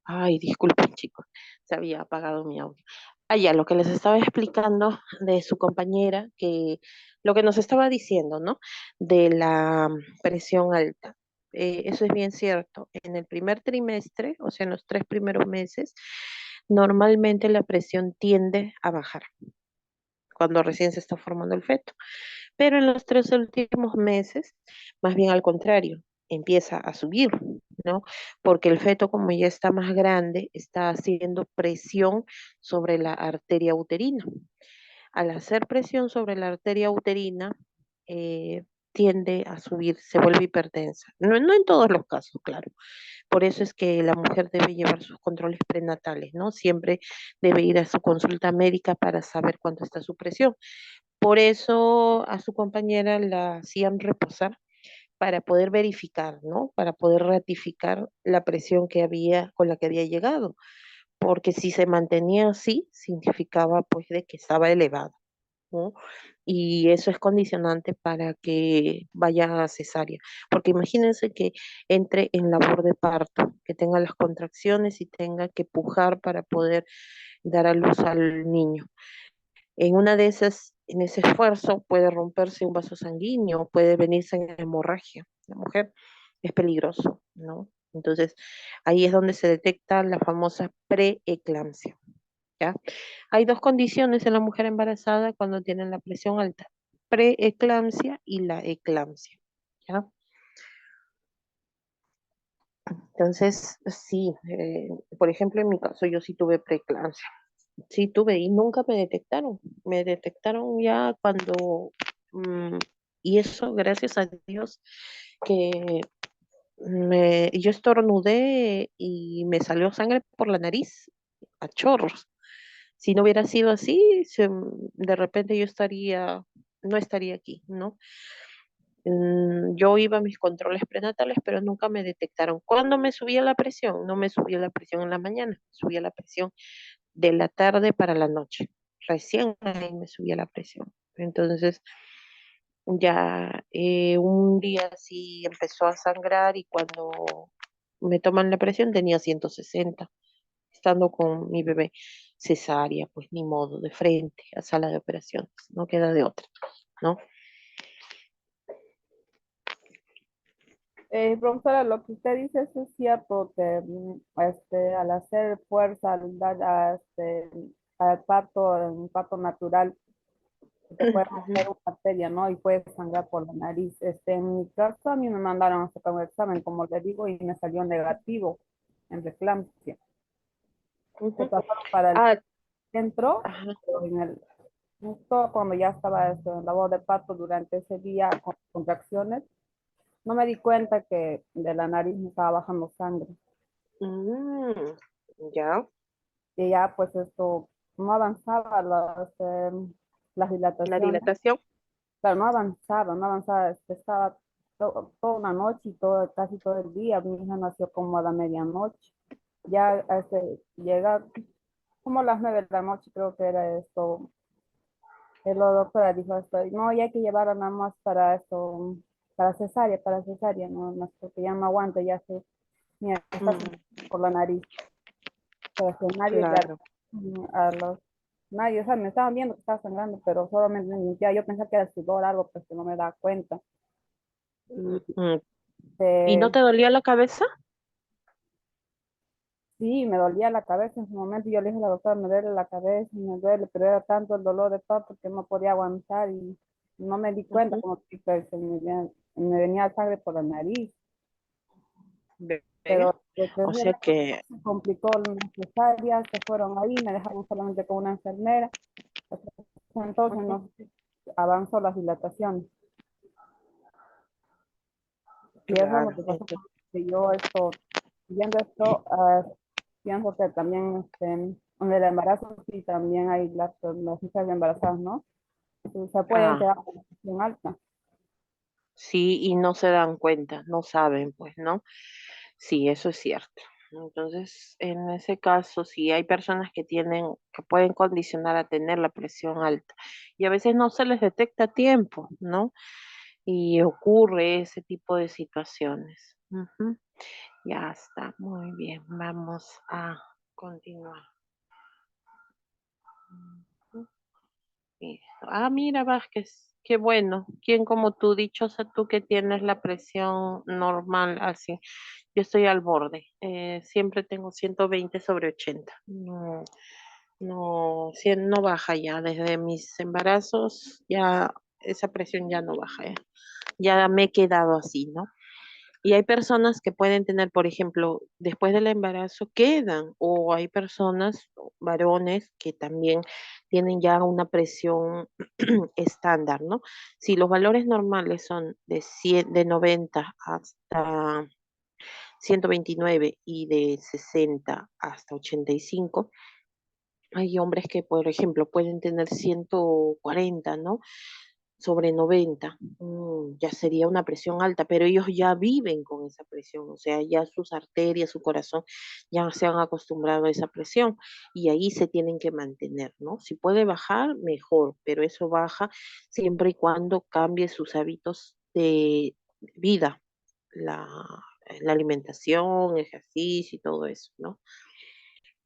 Ay, disculpen, chicos, se había apagado mi audio. Ya, lo que les estaba explicando de su compañera, que lo que nos estaba diciendo, ¿no? De la presión alta. Eso es bien cierto. En el primer trimestre, o sea, en los 3 primeros meses, normalmente la presión tiende a bajar cuando recién se está formando el feto. Pero en los 3 últimos meses, más bien al contrario, empieza a subir, ¿no? Porque el feto, como ya está más grande, está haciendo presión sobre la arteria uterina. Al hacer presión sobre la arteria uterina, eh, tiende a subir, se vuelve hipertensa. No, no en todos los casos, claro. Por eso es que la mujer debe llevar sus controles prenatales, ¿no? Siempre debe ir a su consulta médica para saber cuánto está su presión. Por eso a su compañera la hacían reposar para poder verificar, ¿no? Para poder ratificar la presión que había, con la que había llegado, porque si se mantenía así, significaba pues de que estaba elevado, ¿no? Y eso es condicionante para que vaya a cesárea, porque imagínense que entre en labor de parto, que tenga las contracciones y tenga que pujar para poder dar a luz al niño. En una de esas, en ese esfuerzo puede romperse un vaso sanguíneo, puede venirse en hemorragia. La mujer es peligroso, ¿no? Entonces, ahí es donde se detecta la famosa preeclampsia, ¿ya? Hay dos condiciones en la mujer embarazada cuando tienen la presión alta, preeclampsia y la eclampsia, ¿ya? Entonces, sí, por ejemplo, en mi caso yo sí tuve preeclampsia. Sí, tuve y nunca me detectaron. Me detectaron ya cuando, mm, y eso gracias a Dios, que yo estornudé y me salió sangre por la nariz, a chorros. Si no hubiera sido así, de repente yo no estaría aquí, ¿no? Yo iba a mis controles prenatales, pero nunca me detectaron. ¿Cuándo me subía la presión? No me subía la presión en la mañana, subía la presión de la tarde para la noche. Recién ahí me subía la presión. Entonces, ya un día sí empezó a sangrar y cuando me toman la presión tenía 160, estando con mi bebé cesárea, pues ni modo, de frente a sala de operaciones, no queda de otra, ¿no? Profesora, lo que usted dice eso es cierto, que al hacer fuerza, al parto, un parto natural, te puede romper una arteria, ¿no? Y puede sangrar por la nariz. En mi caso, a mí me mandaron a sacar un examen, como le digo, y me salió negativo en preeclampsia. Me Ujú. pasaron para el Ah, centro, ajá. pero justo cuando ya estaba en labor de parto durante ese día con contracciones, no me di cuenta que de la nariz me estaba bajando sangre. Mm, ya, Y ya pues esto no avanzaba las la dilataciones, dilatación. pero no avanzaba, estaba toda una noche y casi todo el día. Mi hija nació como a la medianoche. Ya llega como a las 9 de la noche, creo que era esto. La doctora dijo esto, no, ya hay que llevarla nada más para esto, para cesárea, no, no, porque ya no aguanta, ya se, mira, está Mm, sangrando por la nariz. Pero que nadie le claro. a los nadie, o sea, me estaban viendo que estaba sangrando, pero solamente me limpiaba. Yo pensaba que era sudor algo, pues que no me daba cuenta. Y Mm. ¿Y no eh, te dolía la cabeza? sí, me dolía la cabeza en su momento. Y yo le dije a la doctora, me duele la cabeza, me duele, pero era tanto el dolor de todo que no podía aguantar y no me di cuenta Ujú. como que me venía sangre por la nariz. Ve. Pero O sea desgraciadamente que, se complicó la cesárea, se fueron ahí, me dejaron solamente con una enfermera. Entonces ujú. no avanzó la dilatación. Y eso es lo Claro. que pasó que yo viendo esto, pienso que también en el embarazo sí también hay las mujeres embarazadas, ¿no? Se pueden Ah, quedar con presión alta. sí, y no se dan cuenta, no saben, pues, ¿no? Sí, eso es cierto. Entonces, en ese caso, sí hay personas que pueden condicionar a tener la presión alta y a veces no se les detecta a tiempo, ¿no? y ocurre ese tipo de situaciones. Ujú. Ya está, muy bien, vamos a continuar. Ujú. Listo. Ah, mira, Vázquez, qué bueno. ¿Quién como tú, dichosa tú que tienes la presión normal así? Yo estoy al borde. Siempre tengo 120/80. No, no, no baja ya. Desde mis embarazos ya esa presión ya no baja. Ya me he quedado así, ¿no? Y hay personas que pueden tener, por ejemplo, después del embarazo quedan, o hay personas, varones, que también tienen ya una presión estándar, ¿no? Si los valores normales son de 100, de 90 hasta 129 y de 60 hasta 85, hay hombres que, por ejemplo, pueden tener 140, ¿no? Sobre 90, ya sería una presión alta, pero ellos ya viven con esa presión, o sea, ya sus arterias, su corazón ya se han acostumbrado a esa presión y ahí se tienen que mantener, ¿no? Si puede bajar, mejor, pero eso baja siempre y cuando cambie sus hábitos de vida, la, la alimentación, ejercicio y todo eso, ¿no?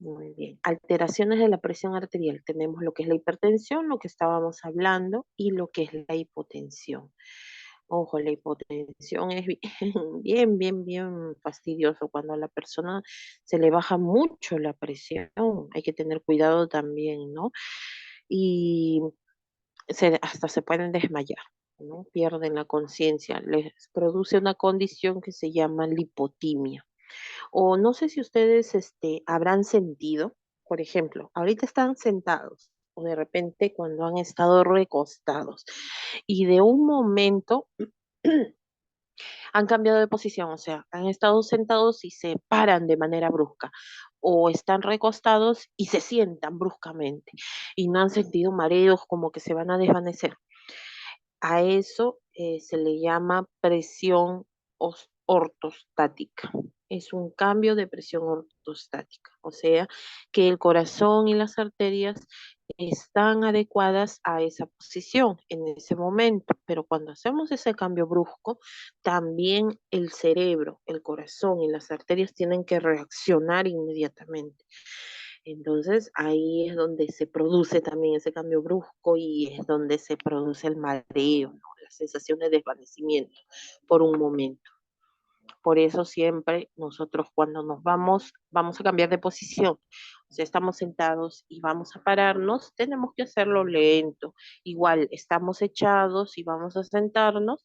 Muy bien. Alteraciones de la presión arterial. Tenemos lo que es la hipertensión, lo que estábamos hablando, y lo que es la hipotensión. Ojo, la hipotensión es bien, bien, bien, bien fastidioso cuando a la persona se le baja mucho la presión. Hay que tener cuidado también, ¿no? Y hasta se pueden desmayar, ¿no? Pierden la conciencia. Les produce una condición que se llama lipotimia. O no sé si ustedes habrán sentido, por ejemplo, ahorita están sentados o de repente cuando han estado recostados y de un momento han cambiado de posición, o sea, han estado sentados y se paran de manera brusca o están recostados y se sientan bruscamente y no han sentido mareos como que se van a desvanecer. A eso se le llama presión ortostática. Es un cambio de presión ortostática, o sea, que el corazón y las arterias están adecuadas a esa posición en ese momento, pero cuando hacemos ese cambio brusco, también el cerebro, el corazón y las arterias tienen que reaccionar inmediatamente. Entonces ahí es donde se produce también ese cambio brusco y es donde se produce el mareo, ¿no? La sensación de desvanecimiento por un momento. Por eso siempre nosotros cuando nos vamos a cambiar de posición. O sea, estamos sentados y vamos a pararnos, tenemos que hacerlo lento. Igual, estamos echados y vamos a sentarnos,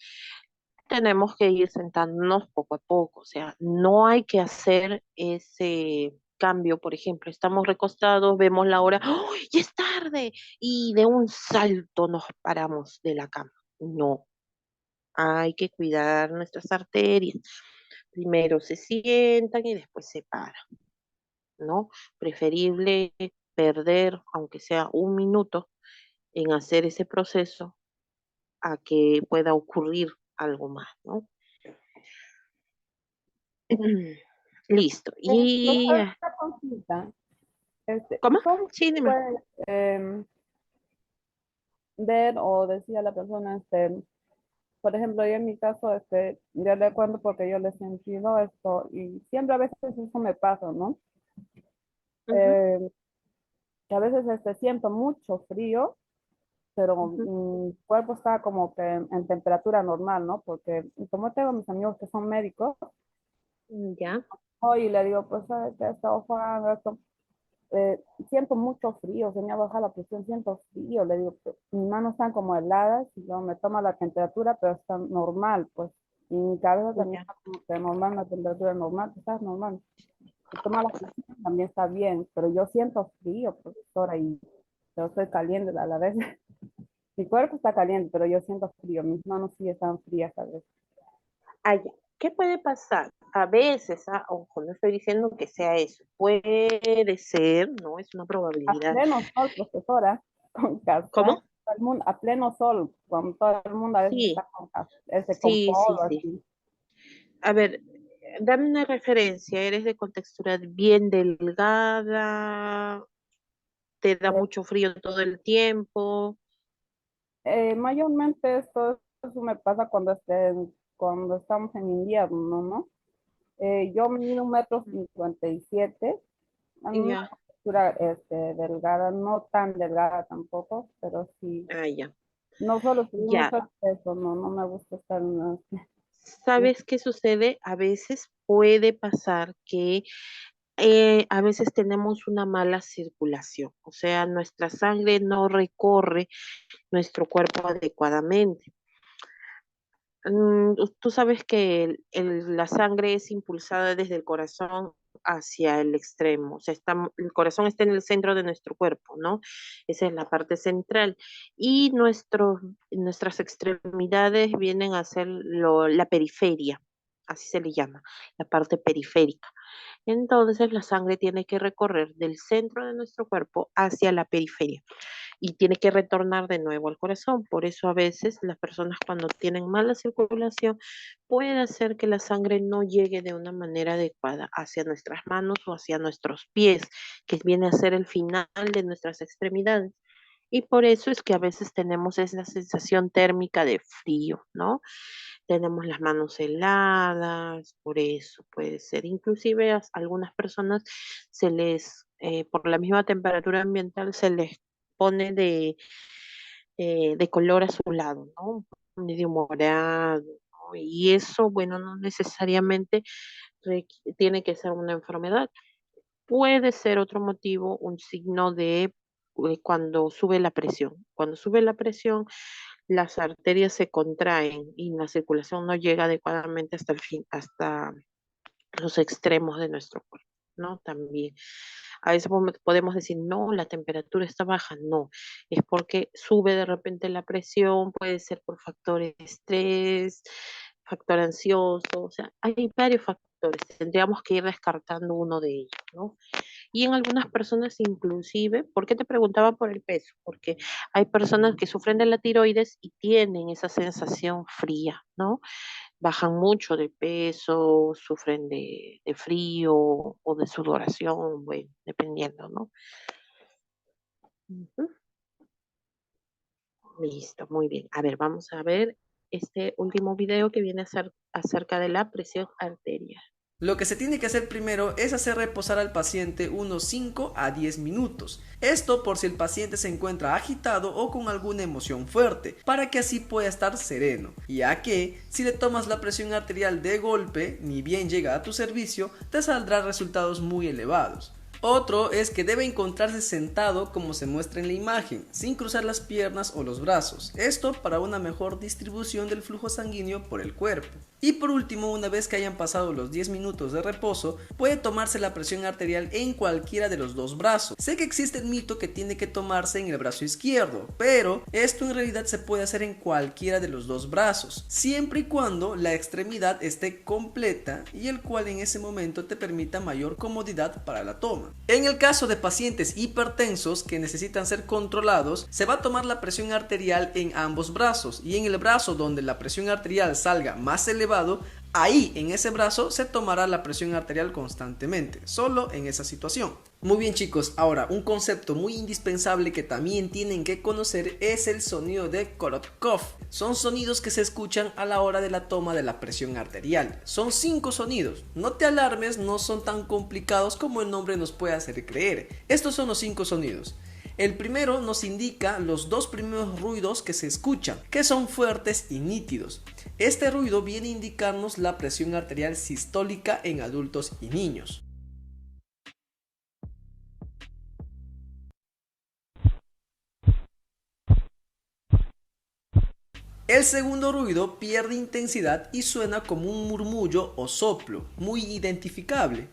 tenemos que ir sentándonos poco a poco, o sea, no hay que hacer ese cambio, por ejemplo, estamos recostados, vemos la hora, ¡oh, ya es tarde! Y de un salto nos paramos de la cama. No, hay que cuidar nuestras arterias. Primero se sientan y después se paran, ¿no? Preferible perder, aunque sea un minuto, en hacer ese proceso a que pueda ocurrir algo más, ¿no? Listo. Y, Doctora, una consulta. ¿cómo? ¿Cómo Sí, se dime. puede ver o decir a la persona, por ejemplo, yo en mi caso, yo le cuento porque yo le he sentido esto y siempre a veces eso me pasa, ¿no? Ujú, Eh, que a veces siento mucho frío, pero ujú. mi cuerpo está como que en temperatura normal, ¿no? Porque como tengo mis amigos que son médicos, Ya, hoy le digo, pues, ¿sabes qué? Esto, Juan, esto, siento mucho frío, se me ha bajado la presión, siento frío, le digo, pues, mis manos están como heladas y yo me toma la temperatura, pero está normal, pues, y mi cabeza también ya. está como que normal, la temperatura normal, está normal. Se toma la presión, también está bien, pero yo siento frío, profesora, y yo estoy caliente a la vez. Mi cuerpo está caliente, pero yo siento frío, mis manos sí están frías a veces. Ah, ya. ¿Qué puede pasar? A veces, ojo, no estoy diciendo que sea eso. Puede ser, ¿no? Es una A probabilidad. pleno sol, profesora, con ¿Cómo? casaca, todo el mundo, a pleno sol, cuando todo el mundo a veces Sí, está con sí, sí, polo, sí. así. A ver, dame una referencia. ¿Eres de contextura bien delgada? ¿Te da Eh, mucho frío todo el tiempo? mayormente esto eso me pasa cuando estamos en invierno, ¿no? Yo mido 1,57 m. A mí me Ya, altura delgada, no tan delgada tampoco, pero sí. ya. No solo subir Ya, mucho el peso, no me gusta estar en ¿sabes qué sucede? A veces puede pasar que a veces tenemos una mala circulación, o sea, nuestra sangre no recorre nuestro cuerpo adecuadamente. Tú sabes que la sangre es impulsada desde el corazón hacia el extremo, o sea, el corazón está en el centro de nuestro cuerpo, ¿no? Esa es la parte central. Y nuestras extremidades vienen a ser la periferia, así se le llama, la parte periférica. Entonces la sangre tiene que recorrer del centro de nuestro cuerpo hacia la periferia y tiene que retornar de nuevo al corazón. Por eso a veces las personas cuando tienen mala circulación puede hacer que la sangre no llegue de una manera adecuada hacia nuestras manos o hacia nuestros pies, que viene a ser el final de nuestras extremidades. Y por eso es que a veces tenemos esa sensación térmica de frío, ¿no? Tenemos las manos heladas, por eso puede ser. Inclusive a algunas personas por la misma temperatura ambiental, se les pone de color azulado, ¿no? Medio morado, ¿no? Y eso, bueno, no necesariamente tiene que ser una enfermedad. Puede ser otro motivo, un signo de cuando sube la presión. Cuando sube la presión, las arterias se contraen y la circulación no llega adecuadamente hasta el fin, hasta los extremos de nuestro cuerpo, ¿no? También. A veces podemos decir, no, la temperatura está baja. No, es porque sube de repente la presión, puede ser por factores de estrés, factor ansioso, o sea, hay varios factores. Tendríamos que ir descartando uno de ellos, ¿no? Y en algunas personas inclusive, ¿por qué te preguntaba por el peso? Porque hay personas que sufren de la tiroides y tienen esa sensación fría, ¿no? Bajan mucho de peso, sufren de frío o de sudoración, bueno, dependiendo, ¿no? Ujú. Listo, muy bien. A ver, vamos a ver este último video que viene a ser acerca de la presión arterial. Lo que se tiene que hacer primero es hacer reposar al paciente unos 5 a 10 minutos. Esto por si el paciente se encuentra agitado o con alguna emoción fuerte, para que así pueda estar sereno, ya que si le tomas la presión arterial de golpe, ni bien llega a tu servicio, te saldrán resultados muy elevados. Otro es que debe encontrarse sentado como se muestra en la imagen, sin cruzar las piernas o los brazos, esto para una mejor distribución del flujo sanguíneo por el cuerpo. Y por último, una vez que hayan pasado los 10 minutos de reposo, puede tomarse la presión arterial en cualquiera de los dos brazos. Sé que existe el mito que tiene que tomarse en el brazo izquierdo, pero esto en realidad se puede hacer en cualquiera de los dos brazos, siempre y cuando la extremidad esté completa y el cual en ese momento te permita mayor comodidad para la toma. En el caso de pacientes hipertensos que necesitan ser controlados, se va a tomar la presión arterial en ambos brazos, y en el brazo donde la presión arterial salga más elevada, ahí en ese brazo se tomará la presión arterial constantemente, solo en esa situación. Muy bien chicos, ahora un concepto muy indispensable que también tienen que conocer es el sonido de Korotkov. Son sonidos que se escuchan a la hora de la toma de la presión arterial. Son 5 sonidos, no te alarmes, no son tan complicados como el nombre nos puede hacer creer. Estos son los 5 sonidos. El primero nos indica los 2 primeros ruidos que se escuchan, que son fuertes y nítidos. Este ruido viene a indicarnos la presión arterial sistólica en adultos y niños. El segundo ruido pierde intensidad y suena como un murmullo o soplo, muy identificable.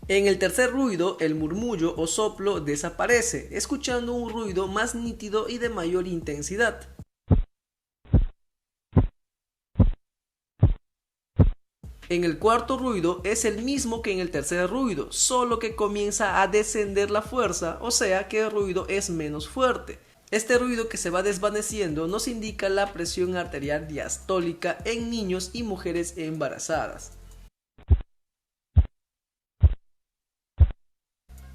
En el tercer ruido, el murmullo o soplo desaparece, escuchando un ruido más nítido y de mayor intensidad. En el cuarto ruido es el mismo que en el tercer ruido, solo que comienza a descender la fuerza, o sea que el ruido es menos fuerte. Este ruido que se va desvaneciendo nos indica la presión arterial diastólica en niños y mujeres embarazadas.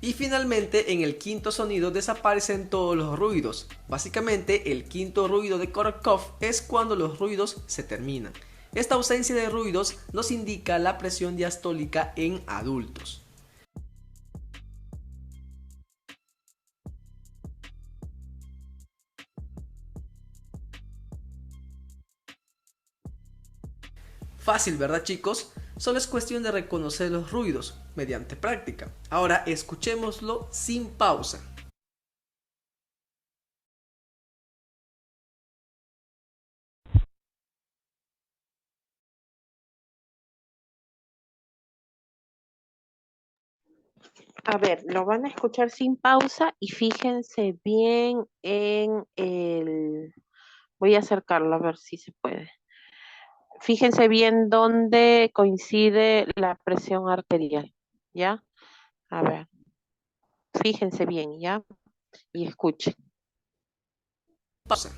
Y finalmente, en el quinto sonido desaparecen todos los ruidos. Básicamente, el quinto ruido de Korokov es cuando los ruidos se terminan. Esta ausencia de ruidos nos indica la presión diastólica en adultos. Fácil, ¿verdad, chicos? Solo es cuestión de reconocer los ruidos mediante práctica. Ahora escuchémoslo sin pausa. A ver, lo van a escuchar sin pausa y fíjense bien en el... Voy a acercarlo a ver si se puede. Fíjense bien dónde coincide la presión arterial, ¿ya? A ver, fíjense bien, ¿ya? Y escuchen. Pausa.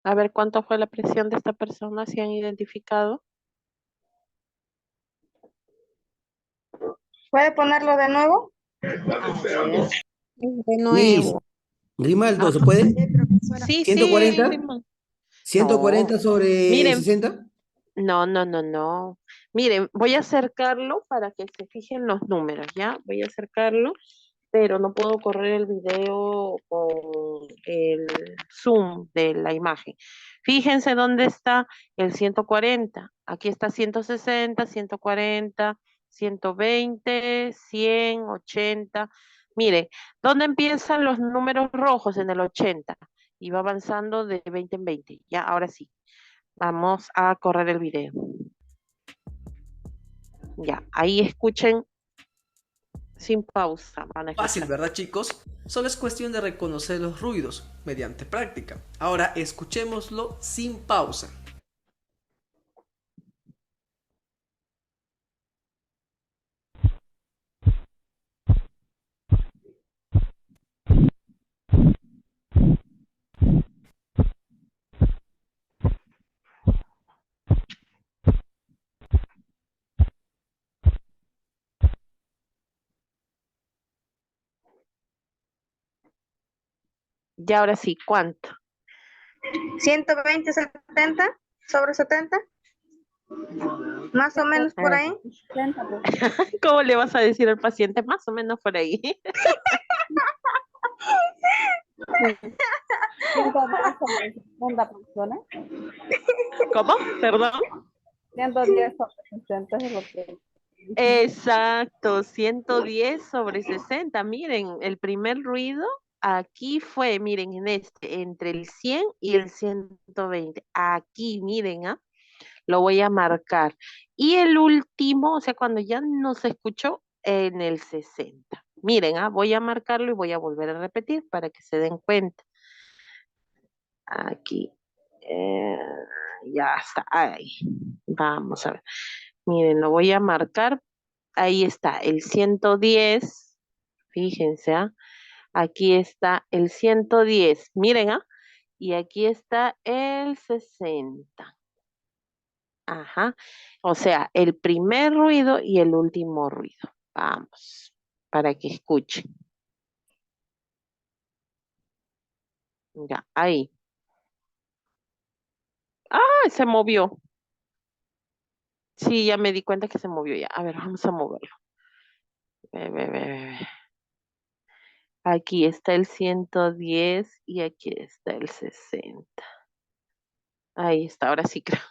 A ver cuánto fue la presión de esta persona, si han identificado. ¿Puede ponerlo de nuevo? A ver. De Miss, nuevo. Rimaldo, ¿se Ajá. puede? Sí, sí, 140, Rimón. 140 No, sobre miren, 60. no. Miren, voy a acercarlo para que se fijen los números, ¿ya? Voy a acercarlo, pero no puedo correr el video con el zoom de la imagen. Fíjense dónde está el 140. Aquí está 160, 140, 120, 100, 80. Mire, ¿dónde empiezan los números rojos? En el 80 y va avanzando de 20 en 20. Ya, ahora sí. Vamos a correr el video. Ya, ahí escuchen sin pausa. Van a Fácil, escuchar. ¿verdad, chicos? Solo es cuestión de reconocer los ruidos mediante práctica. Ahora escuchémoslo sin pausa. Y ahora sí, ¿cuánto? 120, 70 sobre 70, más o menos por ahí. 60, pues. ¿Cómo le vas a decir al paciente? Más o menos por ahí. 110 sobre 60 personas. ¿Cómo? Perdón. 110 sobre 60 es lo que... Exacto, 110 sobre 60. Miren, el primer ruido aquí fue, miren, en este, entre el 100 y el 120. Aquí, miren, ¿ah? Lo voy a marcar. Y el último, o sea, cuando ya no se escuchó, en el 60. Miren, voy a marcarlo y voy a volver a repetir para que se den cuenta. Aquí. Eh, ya está. Ahí. Vamos a ver. Miren, lo voy a marcar. Ahí está el 110. Fíjense, aquí está el 110. Miren, y aquí está el 60. Ajá. O sea, el primer ruido y el último ruido. Vamos, para que escuchen. Ya, ahí. ¡Ah! Se movió. Sí, ya me di cuenta que se movió ya. A ver, vamos a moverlo. Ve. Aquí está el 110 y aquí está el 60. Ahí está, ahora sí creo.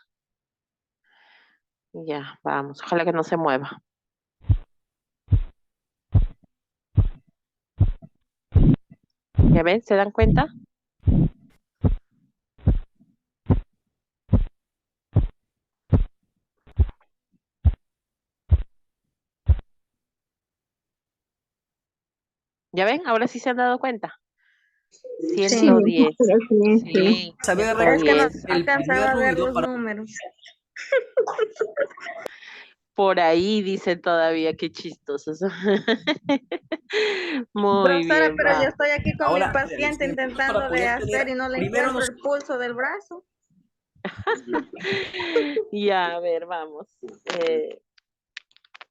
Ya, vamos. Ojalá que no se mueva. ¿Ya ven? ¿Se dan cuenta? ¿Ya ven? Ahora sí se han dado cuenta. Sí. 110. Sí. Sí, Saber Es que no 110. el primer alcanzaba a ver ruido los para números. Por ahí dicen todavía, qué chistosos. Muy Profesora, bien, pero yo va. estoy aquí con mi ahora paciente para intentando de poder hacer tener y no le primero encuentro nos el pulso del brazo. Ya, a ver, vamos.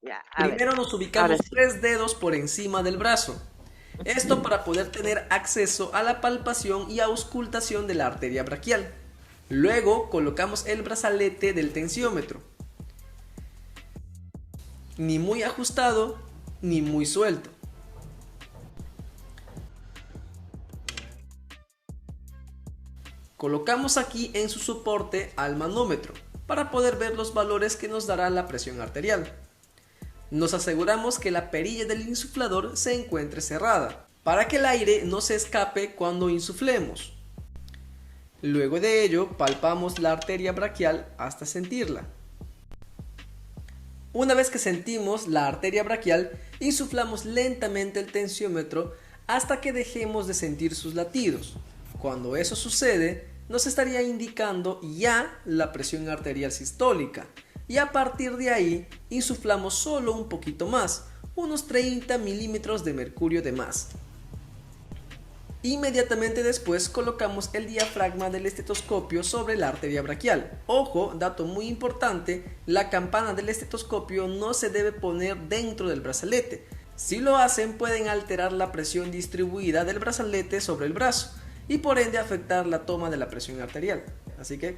Ya, a ver. Primero nos Ahora ubicamos sí. 3 dedos por encima del brazo. Esto para poder tener acceso a la palpación y auscultación de la arteria braquial. Luego colocamos el brazalete del tensiómetro. Ni muy ajustado, ni muy suelto. Colocamos aquí en su soporte al manómetro para poder ver los valores que nos dará la presión arterial. Nos aseguramos que la perilla del insuflador se encuentre cerrada, para que el aire no se escape cuando insuflemos. Luego de ello, palpamos la arteria braquial hasta sentirla. Una vez que sentimos la arteria braquial, insuflamos lentamente el tensiómetro hasta que dejemos de sentir sus latidos. Cuando eso sucede, nos estaría indicando ya la presión arterial sistólica, y a partir de ahí insuflamos solo un poquito más, unos 30 milímetros de mercurio de más. Inmediatamente después colocamos el diafragma del estetoscopio sobre la arteria braquial. Ojo, dato muy importante, la campana del estetoscopio no se debe poner dentro del brazalete. Si lo hacen pueden alterar la presión distribuida del brazalete sobre el brazo y por ende afectar la toma de la presión arterial. Así que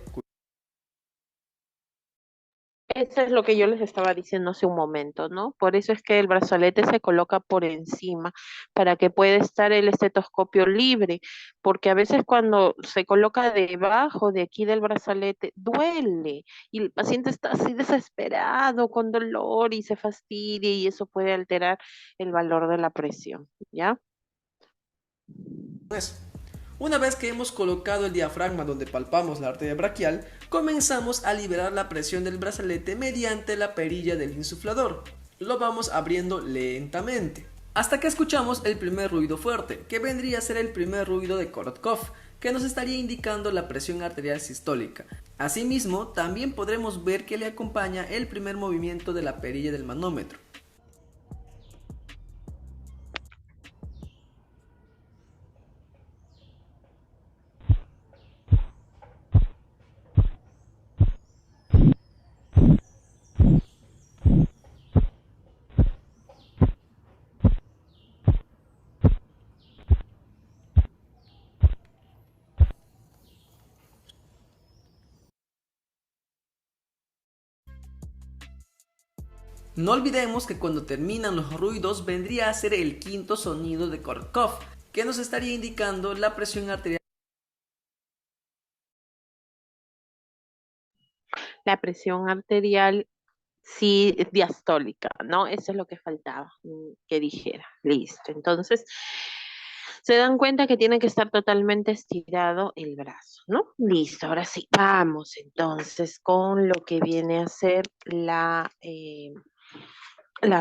Eso es lo que yo les estaba diciendo hace un momento, ¿no? Por eso es que el brazalete se coloca por encima, para que pueda estar el estetoscopio libre, porque a veces cuando se coloca debajo de aquí del brazalete, duele, y el paciente está así desesperado, con dolor, y se fastidia, y eso puede alterar el valor de la presión, ¿ya? eso. Una vez que hemos colocado el diafragma donde palpamos la arteria braquial, comenzamos a liberar la presión del brazalete mediante la perilla del insuflador. Lo vamos abriendo lentamente, hasta que escuchamos el primer ruido fuerte, que vendría a ser el primer ruido de Korotkov, que nos estaría indicando la presión arterial sistólica. Asimismo, también podremos ver que le acompaña el primer movimiento de la perilla del manómetro. No olvidemos que cuando terminan los ruidos vendría a ser el quinto sonido de Korotkov, que nos estaría indicando la presión arterial. La presión arterial sí es diastólica, ¿no? Eso es lo que faltaba que dijera. Listo. Entonces, se dan cuenta que tiene que estar totalmente estirado el brazo, ¿no? Listo. Ahora sí, vamos entonces con lo que viene a ser la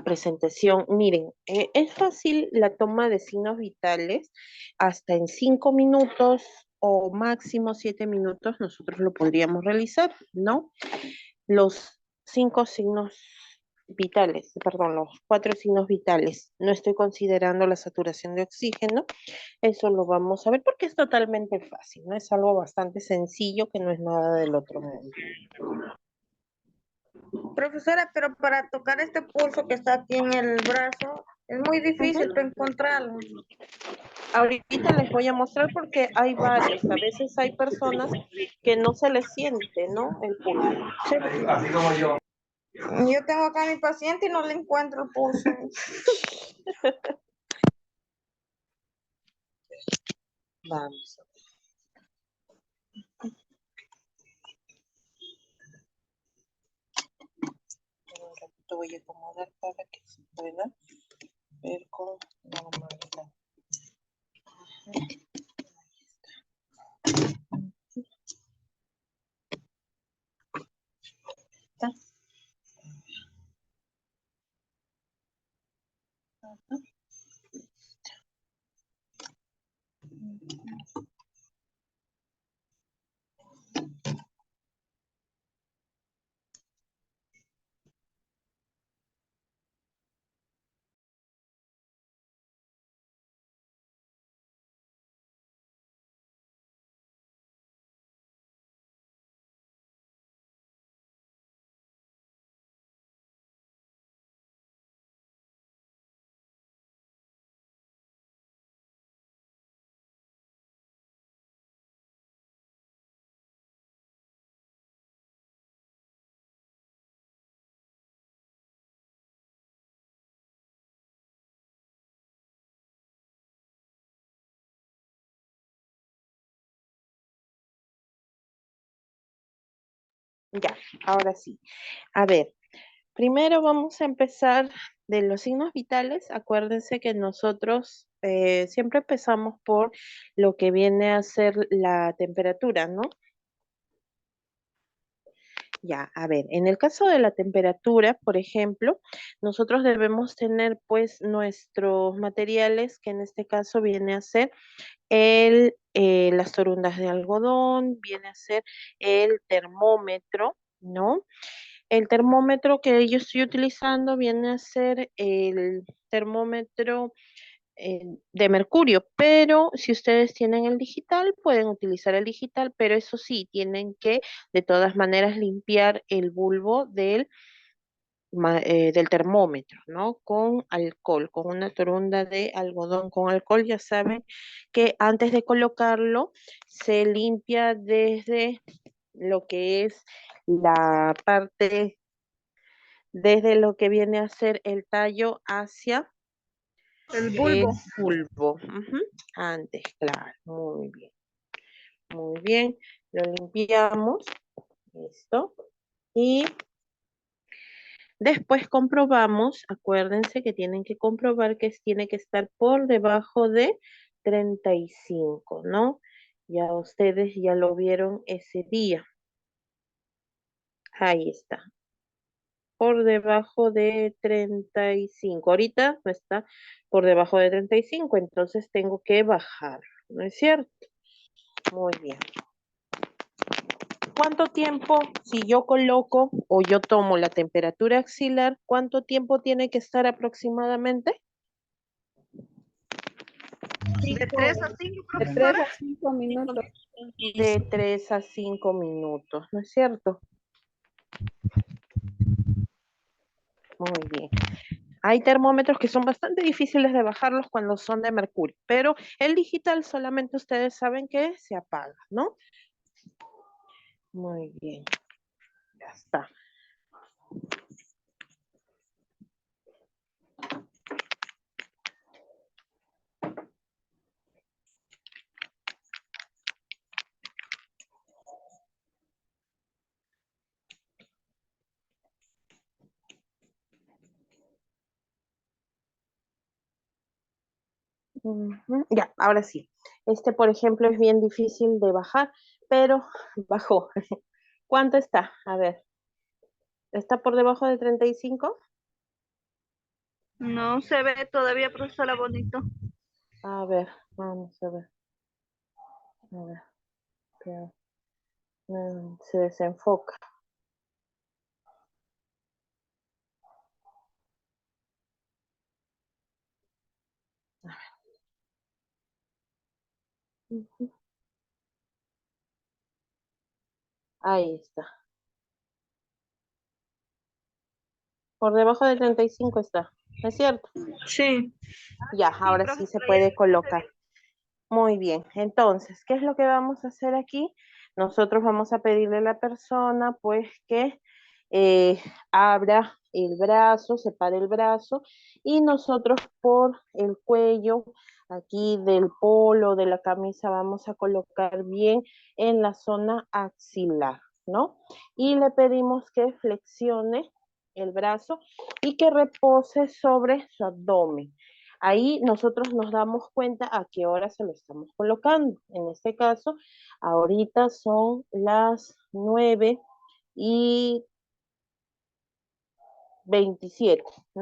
presentación. Miren, es fácil la toma de signos vitales, hasta en 5 minutos o máximo 7 minutos nosotros lo podríamos realizar, ¿no? Los 5 signos vitales, perdón, los 4 signos vitales. No estoy considerando la saturación de oxígeno, eso lo vamos a ver porque es totalmente fácil, ¿no? Es algo bastante sencillo que no es nada del otro mundo. Profesora, pero para tocar este pulso que está aquí en el brazo, es muy difícil Ujú. encontrarlo. Ahorita les voy a mostrar porque hay varios. A veces hay personas que no se les siente, ¿no? El pulso. Sí, yo tengo acá a mi paciente y no le encuentro el pulso. Vamos. Un ratito voy a acomodar para que se pueda ver con normalidad. ¿Está? Ya, ahora sí. A ver, primero vamos a empezar de los signos vitales. Acuérdense que nosotros siempre empezamos por lo que viene a ser la temperatura, ¿no? Ya, a ver, en el caso de la temperatura, por ejemplo, nosotros debemos tener pues nuestros materiales, que en este caso viene a ser las torundas de algodón, viene a ser el termómetro, ¿no? El termómetro que yo estoy utilizando viene a ser el termómetro de mercurio, pero si ustedes tienen el digital, pueden utilizar el digital, pero eso sí, tienen que de todas maneras limpiar el bulbo del termómetro, ¿no? Con alcohol, con una torunda de algodón con alcohol. Ya saben que antes de colocarlo se limpia desde lo que es la parte, desde lo que viene a ser el tallo hacia El el bulbo. bulbo. Ujú. Antes, claro, muy bien, muy bien. Lo limpiamos, esto, y después comprobamos, acuérdense que tienen que comprobar que tiene que estar por debajo de 35, ¿no? Ya ustedes ya lo vieron ese día. Ahí está. Por debajo de 35. Ahorita no está por debajo de 35, entonces tengo que bajar, ¿no es cierto? Muy bien. ¿Cuánto tiempo, si yo coloco o yo tomo la temperatura axilar, cuánto tiempo tiene que estar aproximadamente? De 3 a 5, De 3 profesora. a 5 minutos. De 3 a 5 minutos, ¿no es cierto? Muy bien. Hay termómetros que son bastante difíciles de bajarlos cuando son de mercurio, pero el digital solamente ustedes saben que se apaga, ¿no? Muy bien, ya está. Ujú. Ya, ahora sí. Este, por ejemplo, es bien difícil de bajar, pero bajó. ¿Cuánto está? A ver, ¿está por debajo de 35? No se ve todavía, profesora, bonito. A ver, vamos a ver. A ver, que, se desenfoca. Ujú. Ahí está. Por debajo de 35 está. ¿Es cierto? Sí. Ya, Sí, ahora sí se profesora, ya puede lo puse colocar. Muy bien, entonces, ¿qué es lo que vamos a hacer aquí? Nosotros vamos a pedirle a la persona, pues, que eh, abra el brazo, separe el brazo, y nosotros por el cuello, aquí del polo, de la camisa, vamos a colocar bien en la zona axilar, ¿no? Y le pedimos que flexione el brazo y que repose sobre su abdomen. Ahí nosotros nos damos cuenta a qué hora se lo estamos colocando. En este caso, ahorita son las 9:27.